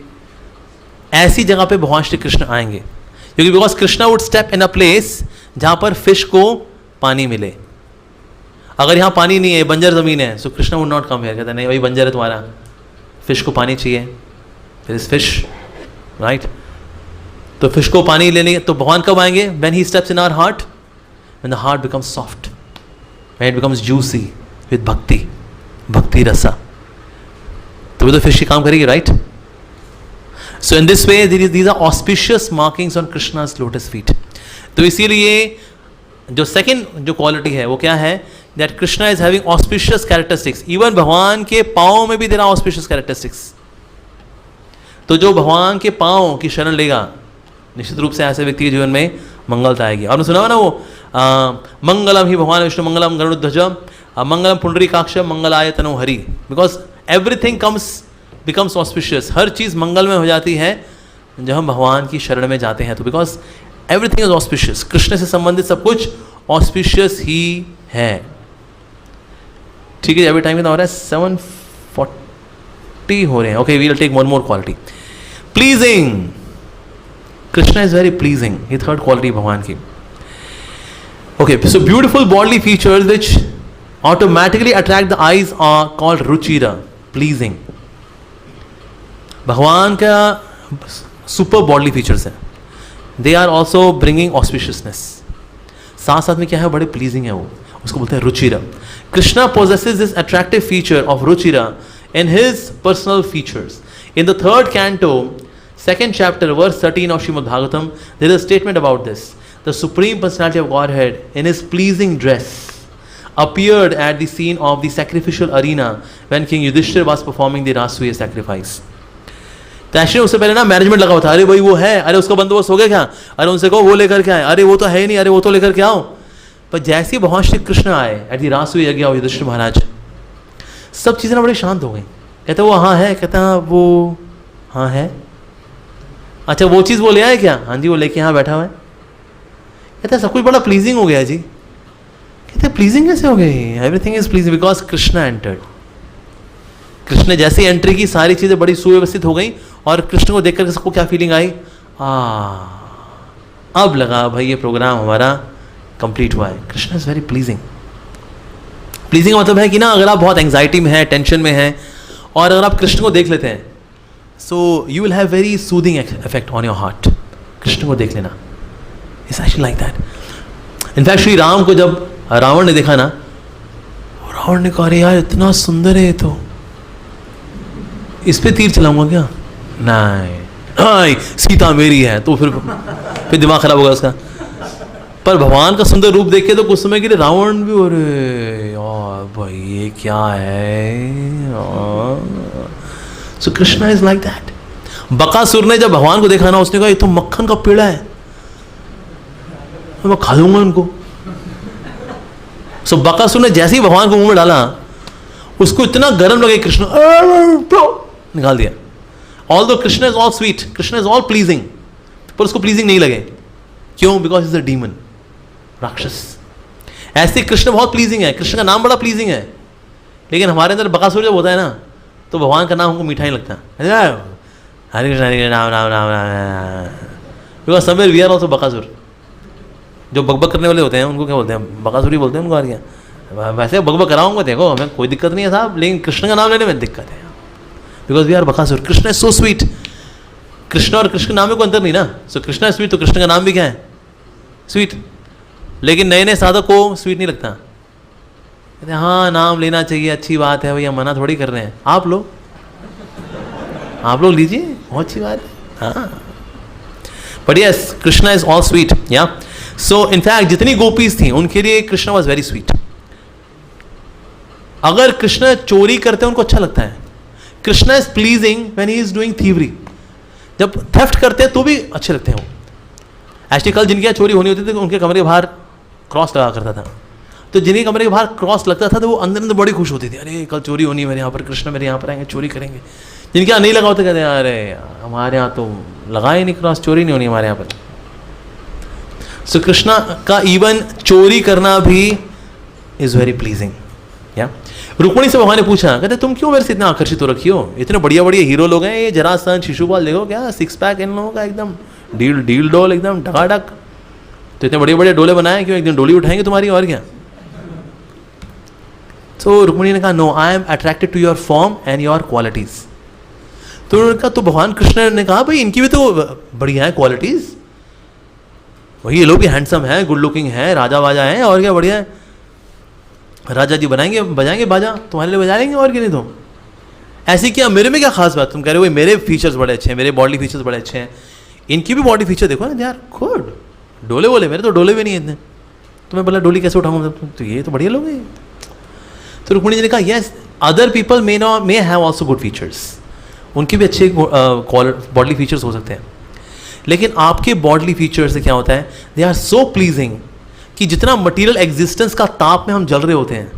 ऐसी जगह पे भगवान श्री कृष्ण आएंगे. क्योंकि because Krishna would step in a place जहां पर फिश को पानी मिले. अगर यहाँ पानी नहीं है, बंजर जमीन है, so Krishna would not come here. कहता नहीं भाई बंजर है तुम्हारा, फिश को पानी चाहिए, फिर इज फिश, राइट. तो फिश को पानी लेने तो भगवान कब आएंगे? When he steps in our heart, when the heart becomes soft, when it becomes juicy with bhakti, bhakti रसा, तो वो तो फिश ही काम करेगी, right. So in this way these are auspicious markings on Krishna's lotus feet. तो इसीलिए जो सेकंड जो क्वालिटी है वो क्या है? That Krishna is having auspicious characteristics. Even भगवान के पांव में भी देर आर ऑस्पिशियस कैरेक्टरिस्टिक्स. तो जो भगवान के पांव की शरण लेगा, निश्चित रूप से ऐसे व्यक्ति के जीवन में मंगलता आएगी. आपने सुना ना वो मंगलम ही भगवान विष्णु मंगलम गरुड़ध्वज मंगलम पुंडरीकाक्ष मंगलाय तनो हरि. Because everything becomes auspicious. हर चीज़ मंगल में हो जाती है जब हम भगवान की शरण में जाते हैं. तो because everything is auspicious, Krishna से संबंधित सब कुछ ऑस्पिशियस ही है. ठीक है, अभी टाइम कितना हो रहा है? 7:40 हो रहे हैं. Okay, we will take one more quality. Pleasing. Krishna is very pleasing. ये थर्ड क्वालिटी भगवान की. Okay, so beautiful bodily features which automatically attract the eyes are called ruchira, pleasing. भगवान का सुपर बॉडली फीचर्स हैं. They are also bringing auspiciousness. साथ साथ में क्या है? बड़े प्लीजिंग है वो, उसको बोलते हैं Ruchira. Krishna possesses this attractive feature of ruchira in his personal features. In the third canto, second chapter, verse 13 of Srimad Bhagavatam, there is a statement about this. The Supreme Personality of Godhead, in his pleasing dress, appeared at the scene of the sacrificial arena when King Yudhishthira was performing the Rasuya sacrifice. तो actually उससे पहले ना management लगा हुआ था. अरे भाई वो है, अरे उसका बंदोबस्त हो गया क्या? अरे उनसे कहो वो लेकर के आए. अरे वो तो है ही नहीं, अरे वो तो लेकर के आओ. पर जैसे ही भगवान श्री कृष्ण आए एट दी रासुया यज्ञ युधिष्ठिर महाराज, सब चीज़ें ना बड़ी शांत हो गई. कहते वो हाँ है, कहता वो हाँ है. अच्छा वो चीज़ वो ले आए क्या? हाँ जी वो लेके यहाँ बैठा हुआ है. कहते सब कुछ बड़ा प्लीजिंग हो गया जी. कहते प्लीजिंग कैसे हो गई? Everything is pleasing because Krishna entered. Krishna जैसे एंट्री की, सारी चीज़ें बड़ी सुव्यवस्थित हो गई. और कृष्ण को देखकर सबको क्या फीलिंग आई? अब लगा भाई ये प्रोग्राम हमारा कंप्लीट हुआ है. Krishna is very pleasing. Pleasing का मतलब है कि ना अगर आप बहुत एंग्जाइटी में हैं, टेंशन में हैं, और अगर आप कृष्ण को देख लेते हैं, so you will have very soothing effect on your heart. Krishna को देख लेना, it's actually like that. In fact Shri Ram को जब रावण ने देखा ना, रावण ने कहा अरे यार इतना सुंदर है, तो इस पे तीर चलाऊंगा क्या? नहीं, सीता मेरी है. तो फिर दिमाग खराब होगा उसका. पर भगवान का सुंदर रूप देखे तो कुछ समय के लिए रावण भी, अरे यार भाई ये क्या है. So Krishna is like that. Bakasur ने जब भगवान को देखा ना, उसने कहा ये तो मक्खन का पेड़ा है, मैं खा लूंगा इनको. सो बकासुर ने जैसे ही भगवान को मुंह में डाला, उसको इतना गर्म लगे, कृष्ण निकाल दिया. Although Krishna is all sweet, Krishna is all pleasing, पर उसको प्लीजिंग नहीं लगे. क्यों? बिकॉज इज अ डीमन, राक्षस. ऐसे कृष्ण बहुत प्लीजिंग है, कृष्ण का नाम बड़ा प्लीजिंग है, लेकिन हमारे अंदर बकासुर जब होता है ना, तो भगवान का नाम हमको मीठा ही लगता है. हरे कृष्ण नाम नाम नाम नाम. Because somewhere we are also Bakasur. जो बकबक करने वाले होते हैं उनको क्या बोलते हैं? बकासुर ही बोलते हैं उनको. आ गया वैसे बकबक कराऊंगा, देखो हमें कोई दिक्कत नहीं है साहब, लेकिन कृष्ण का नाम लेने में दिक्कत है, because we are Bakasur. Krishna is so sweet. Krishna और कृष्ण नाम में कोई अंतर नहीं ना. सो कृष्ण इज स्वीट, तो कृष्ण का नाम भी क्या है? स्वीट. लेकिन नए नए साधक को स्वीट नहीं लगता. कहते हाँ नाम लेना चाहिए, अच्छी बात है, भैया मना थोड़ी कर रहे हैं. आप लोग लीजिए, बहुत अच्छी बात है. हाँ, but yes Krishna is all sweet. या सो इनफैक्ट जितनी गोपीज थी उनके लिए कृष्णा वॉज वेरी स्वीट. अगर कृष्ण चोरी करते हैं उनको अच्छा लगता है. Krishna is pleasing when he is doing thievery. जब थेफ्ट करते हैं तो भी अच्छे लगते हैं वो. एक्चुअली कल जिनकी चोरी होनी होती थी उनके कमरे के बाहर क्रॉस लगा करता था, तो जिनके कमरे के बाहर क्रॉस लगता था तो वो अंदर अंदर बड़ी खुश होती थी. अरे कल चोरी होनी है मेरे यहाँ पर, कृष्ण मेरे यहाँ पर आएंगे, चोरी करेंगे. जिनके यहाँ नहीं लगा होता कहते हैं अरे हमारे यहाँ तो लगा ही नहीं क्रॉस, चोरी नहीं होनी हमारे यहाँ पर. सो कृष्णा का इवन चोरी करना भी इज वेरी प्लीजिंग. या रुक्मिणी से भगवान ने पूछा, कहते तुम क्यों मेरे से इतना आकर्षित हो रखी हो? इतने बढ़िया बढ़िया हीरो लोग हैं, ये जरासंध, शिशुपाल, देखो क्या सिक्स पैक इन लोगों का, एकदम डील डोल, एकदम ढकाढक। तो इतने बड़े बड़े डोले बनाए, क्यों एक दिन डोली उठाएंगे तुम्हारी, और क्या? तो रुक्मिणी ने कहा, no, I am attracted to your form and your qualities. तो उन्होंने कहा, तो भगवान कृष्ण ने कहा, भाई इनकी भी तो बढ़िया है क्वालिटीज, वही ये लोग भी हैंडसम है, गुड लुकिंग है, राजा वाजा है, और क्या बढ़िया है, राजा जी बजाएंगे बाजा, तुम्हारे लिए बजा लेंगे, और क्या? नहीं तो ऐसी क्या, मेरे में क्या खास बात? तुम कह रहे हो मेरे फीचर्स बड़े अच्छे हैं, मेरे बॉडी फीचर्स बड़े अच्छे हैं, इनकी भी बॉडी फीचर देखो ना यार, गुड। डोले बोले, मेरे तो डोले भी नहीं है इतने, तो मैं बोला डोली कैसे उठाऊंगा? तो ये तो बढ़िया लोग हैं। तो रुक्मिणी जी ने कहा, yes, other people may have also good features, उनके भी अच्छे बॉडी फीचर्स हो सकते हैं, लेकिन आपके बॉडी फीचर से क्या होता है, दे आर सो प्लीजिंग कि जितना मटेरियल एग्जिस्टेंस का ताप में हम जल रहे होते हैं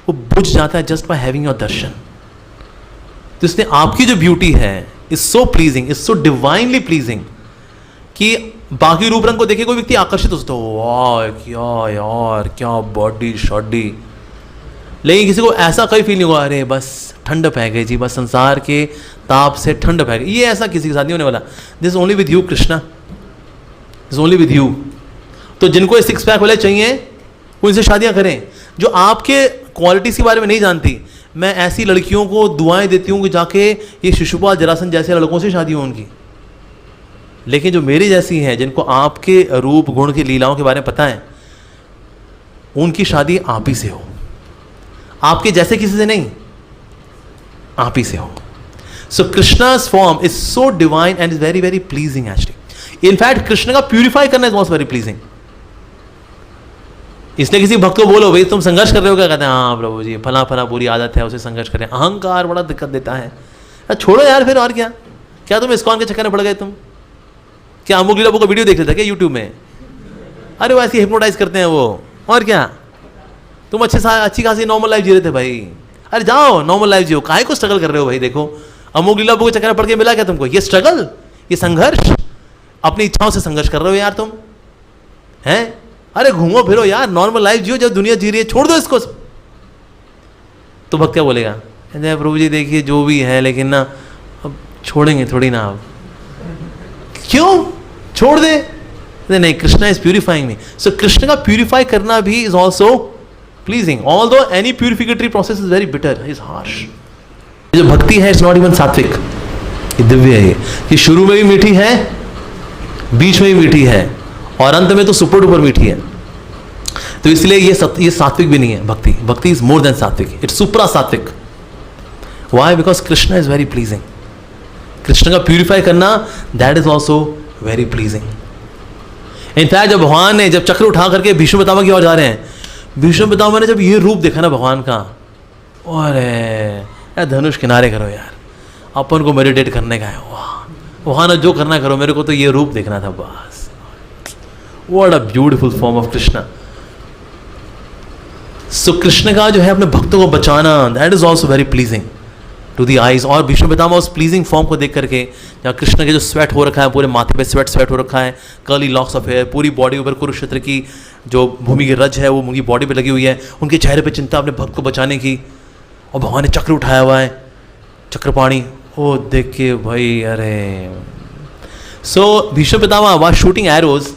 वो बुझ जाता है जस्ट बाय हैविंग योर दर्शन। तो इसलिए आपकी जो ब्यूटी है is so pleasing, is so divinely pleasing कि बाकी रूप रंग को देखे कोई व्यक्ति आकर्षित हो सकता है, वाह क्या यार, क्या बॉडी शॉडी, लेकिन किसी को ऐसा कभी फील नहीं हुआ, अरे बस ठंड पै गई जी, बस संसार के ताप से ठंड पै गई, ये ऐसा किसी के साथ नहीं होने वाला। This only with you Krishna, this only with you. तो जिनको ये सिक्स पैक वाले चाहिए वो इनसे शादियां करें। जो आपके क्वालिटीज के बारे में नहीं जानती, मैं ऐसी लड़कियों को दुआएं देती हूँ कि जाके ये शिशुपाल, जरासंध जैसे लड़कों से शादी हो उनकी। लेकिन जो मेरी जैसी हैं, जिनको आपके रूप गुण की लीलाओं के बारे में पता है, उनकी शादी आप ही से हो, आपके जैसे किसी से नहीं, आप ही से हो। So Krishna's form is so divine and is very very pleasing actually. In fact Krishna का प्यूरिफाई करना इज ऑल्सो वेरी प्लीजिंग। इसलिए किसी भक्त को बोलो, भाई तुम संघर्ष कर रहे हो क्या? कहते हैं हाँ प्रभु जी, फला फला बुरी आदत है, उसे संघर्ष करें। अहंकार बड़ा दिक्कत देता है। छोड़ो यार फिर, और क्या? क्या तुम इस्कॉन के चक्कर में पड़ गए? तुम क्या अमुक लीला का वीडियो देख लेते क्या यूट्यूब में? अरे वो ऐसी हिप्नोटाइज करते हैं वो, और क्या? तुम अच्छी खासी नॉर्मल लाइफ जी रहे थे भाई। अरे जाओ नॉर्मल लाइफ जियो, काहे को स्ट्रगल कर रहे हो भाई? देखो अमुक लीला के चक्कर में पड़ के मिला क्या तुमको? ये स्ट्रगल, ये संघर्ष, अपनी इच्छाओं से संघर्ष कर रहे हो यार तुम, हैं? अरे घूमो फिरो यार, नॉर्मल लाइफ जियो, जब दुनिया जी रही है, छोड़ दो इसको। तो भक्त क्या बोलेगा? प्रभु जी देखिए जो भी है, लेकिन ना अब छोड़ेंगे थोड़ी ना। अब क्यों छोड़ दे? नहीं, Krishna is purifying me. So Krishna का प्यूरिफाई करना भी is also pleasing, although any purificatory process is very bitter, is harsh. जो भक्ति है इट्स नॉट इवन सात्विक, ये दिव्य है। ये शुरू में भी मीठी है, बीच में भी मीठी है, और अंत में तो सुपर डुपर मीठी है। तो इसलिए ये सात्विक भी नहीं है भक्ति। भक्ति इज मोर देन सात्विक, इट्स सुप्रा सात्विक। Why? Because Krishna is very pleasing. Krishna का प्यूरिफाई करना, that is also very pleasing. In fact जब भगवान ने जब चक्र उठा करके भीष्म पितामह की ओर जा रहे हैं, भीष्म पितामह ने जब ये रूप देखा ना भगवान का, अरे धनुष किनारे करो यार, अपन को मेडिटेट करने का है, वाह वहाँ ना जो करना करो, मेरे को तो ये रूप देखना था बस। What a beautiful form of Krishna. So Krishna का जो है अपने भक्तों को बचाना, that is also very pleasing to the eyes. और भीष्म पितामह उस प्लीजिंग फॉर्म को देख करके, जहाँ कृष्ण के जो स्वेट हो रखा है, पूरे माथे पे स्वेट हो रखा है, कर्ली लॉक्स ऑफ हेयर, पूरी बॉडी ऊपर कुरुक्षेत्र की जो भूमि की रज है वो उनकी बॉडी पे लगी हुई है, उनके चेहरे पे चिंता अपने भक्त को बचाने की, और भगवान ने चक्र उठाया हुआ है, चक्रपाणी, ओ देख के भाई अरे। So Bhishma Pitamah was shooting arrows,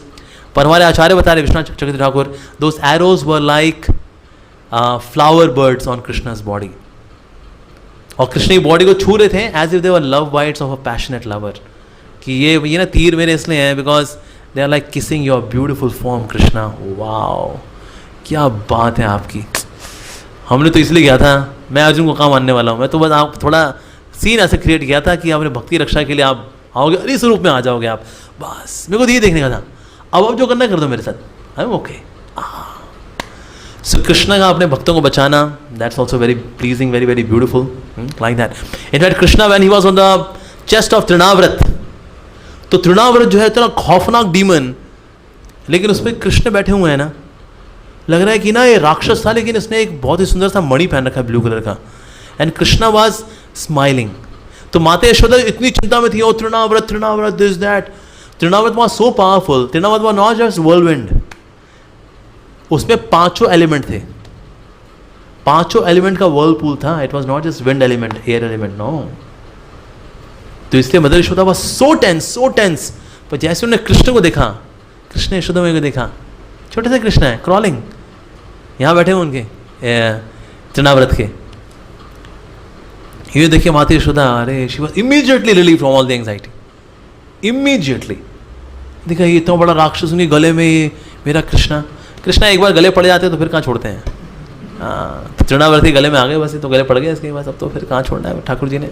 पर हमारे आचार्य बता रहे Vishwanath Chakravarti Thakur, those arrows were like flower birds on Krishna's body. और कृष्ण की बॉडी को छू रहे थे as if they were love bites of a passionate lover, कि ये ना तीर मेरे इसलिए हैं because they are like kissing your beautiful form Krishna. Wow क्या बात है आपकी। हमने तो इसलिए किया था, मैं अर्जुन को कहाँ मानने वाला हूँ, मैं तो बस आप थोड़ा सीन ऐसे क्रिएट किया था कि आपने भक्ति रक्षा के लिए आप आओगे और इस रूप में आ जाओगे आप, बस मेरे को तो ये देखने का था। अब जो करना कर दो मेरे साथ, आई एम ओके। सो कृष्ण का अपने भक्तों को बचाना, that's also very pleasing, very very beautiful, like that. In fact Krishna when he was on the chest of Trinavarta, तो तृणाव्रत जो है इतना खौफनाक डीमन, लेकिन उस पर कृष्ण बैठे हुए हैं ना, लग रहा है कि ना ये राक्षस था, लेकिन इसने एक बहुत ही सुंदर सा मणि पहन रखा है ब्लू कलर का, एंड कृष्णा वाज स्माइलिंग। तो माता यशोदा इतनी चिंता में थी, ओ Trinavarta Trinavarta this that. Trinavarta was so powerful, Trinavarta was not just whirlwind, उसमें 5 एलिमेंट थे, पांचों एलिमेंट का वर्लपूल था. It was not just wind element, air element, no. तो इसलिए mother Yashoda was so tense. पर जैसे उन्होंने कृष्ण को देखा, कृष्ण यशोदा मैया को देखा, छोटे से कृष्ण है, क्रॉलिंग, यहाँ बैठे हुए उनके चरणाव्रत के, ये देखिए माता यशोदा, अरे she was immediately relieve from all the anxiety. Immediately देखा ये इतना बड़ा राक्षस, उनके गले में ये मेरा कृष्णा एक बार गले पड़ जाते हैं तो फिर कहाँ छोड़ते हैं. चरणाव्रती गले में आ गए, बस ये तो गले पड़ गए इसके बाद, अब तो फिर कहाँ छोड़ना है ठाकुर जी ने.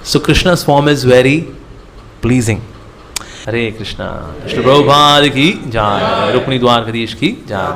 सो Krishna's form is very pleasing. हरे कृष्णा. कृष्ण प्रभुपाद की जय. रुक्मिणी द्वारकाधीश की जय.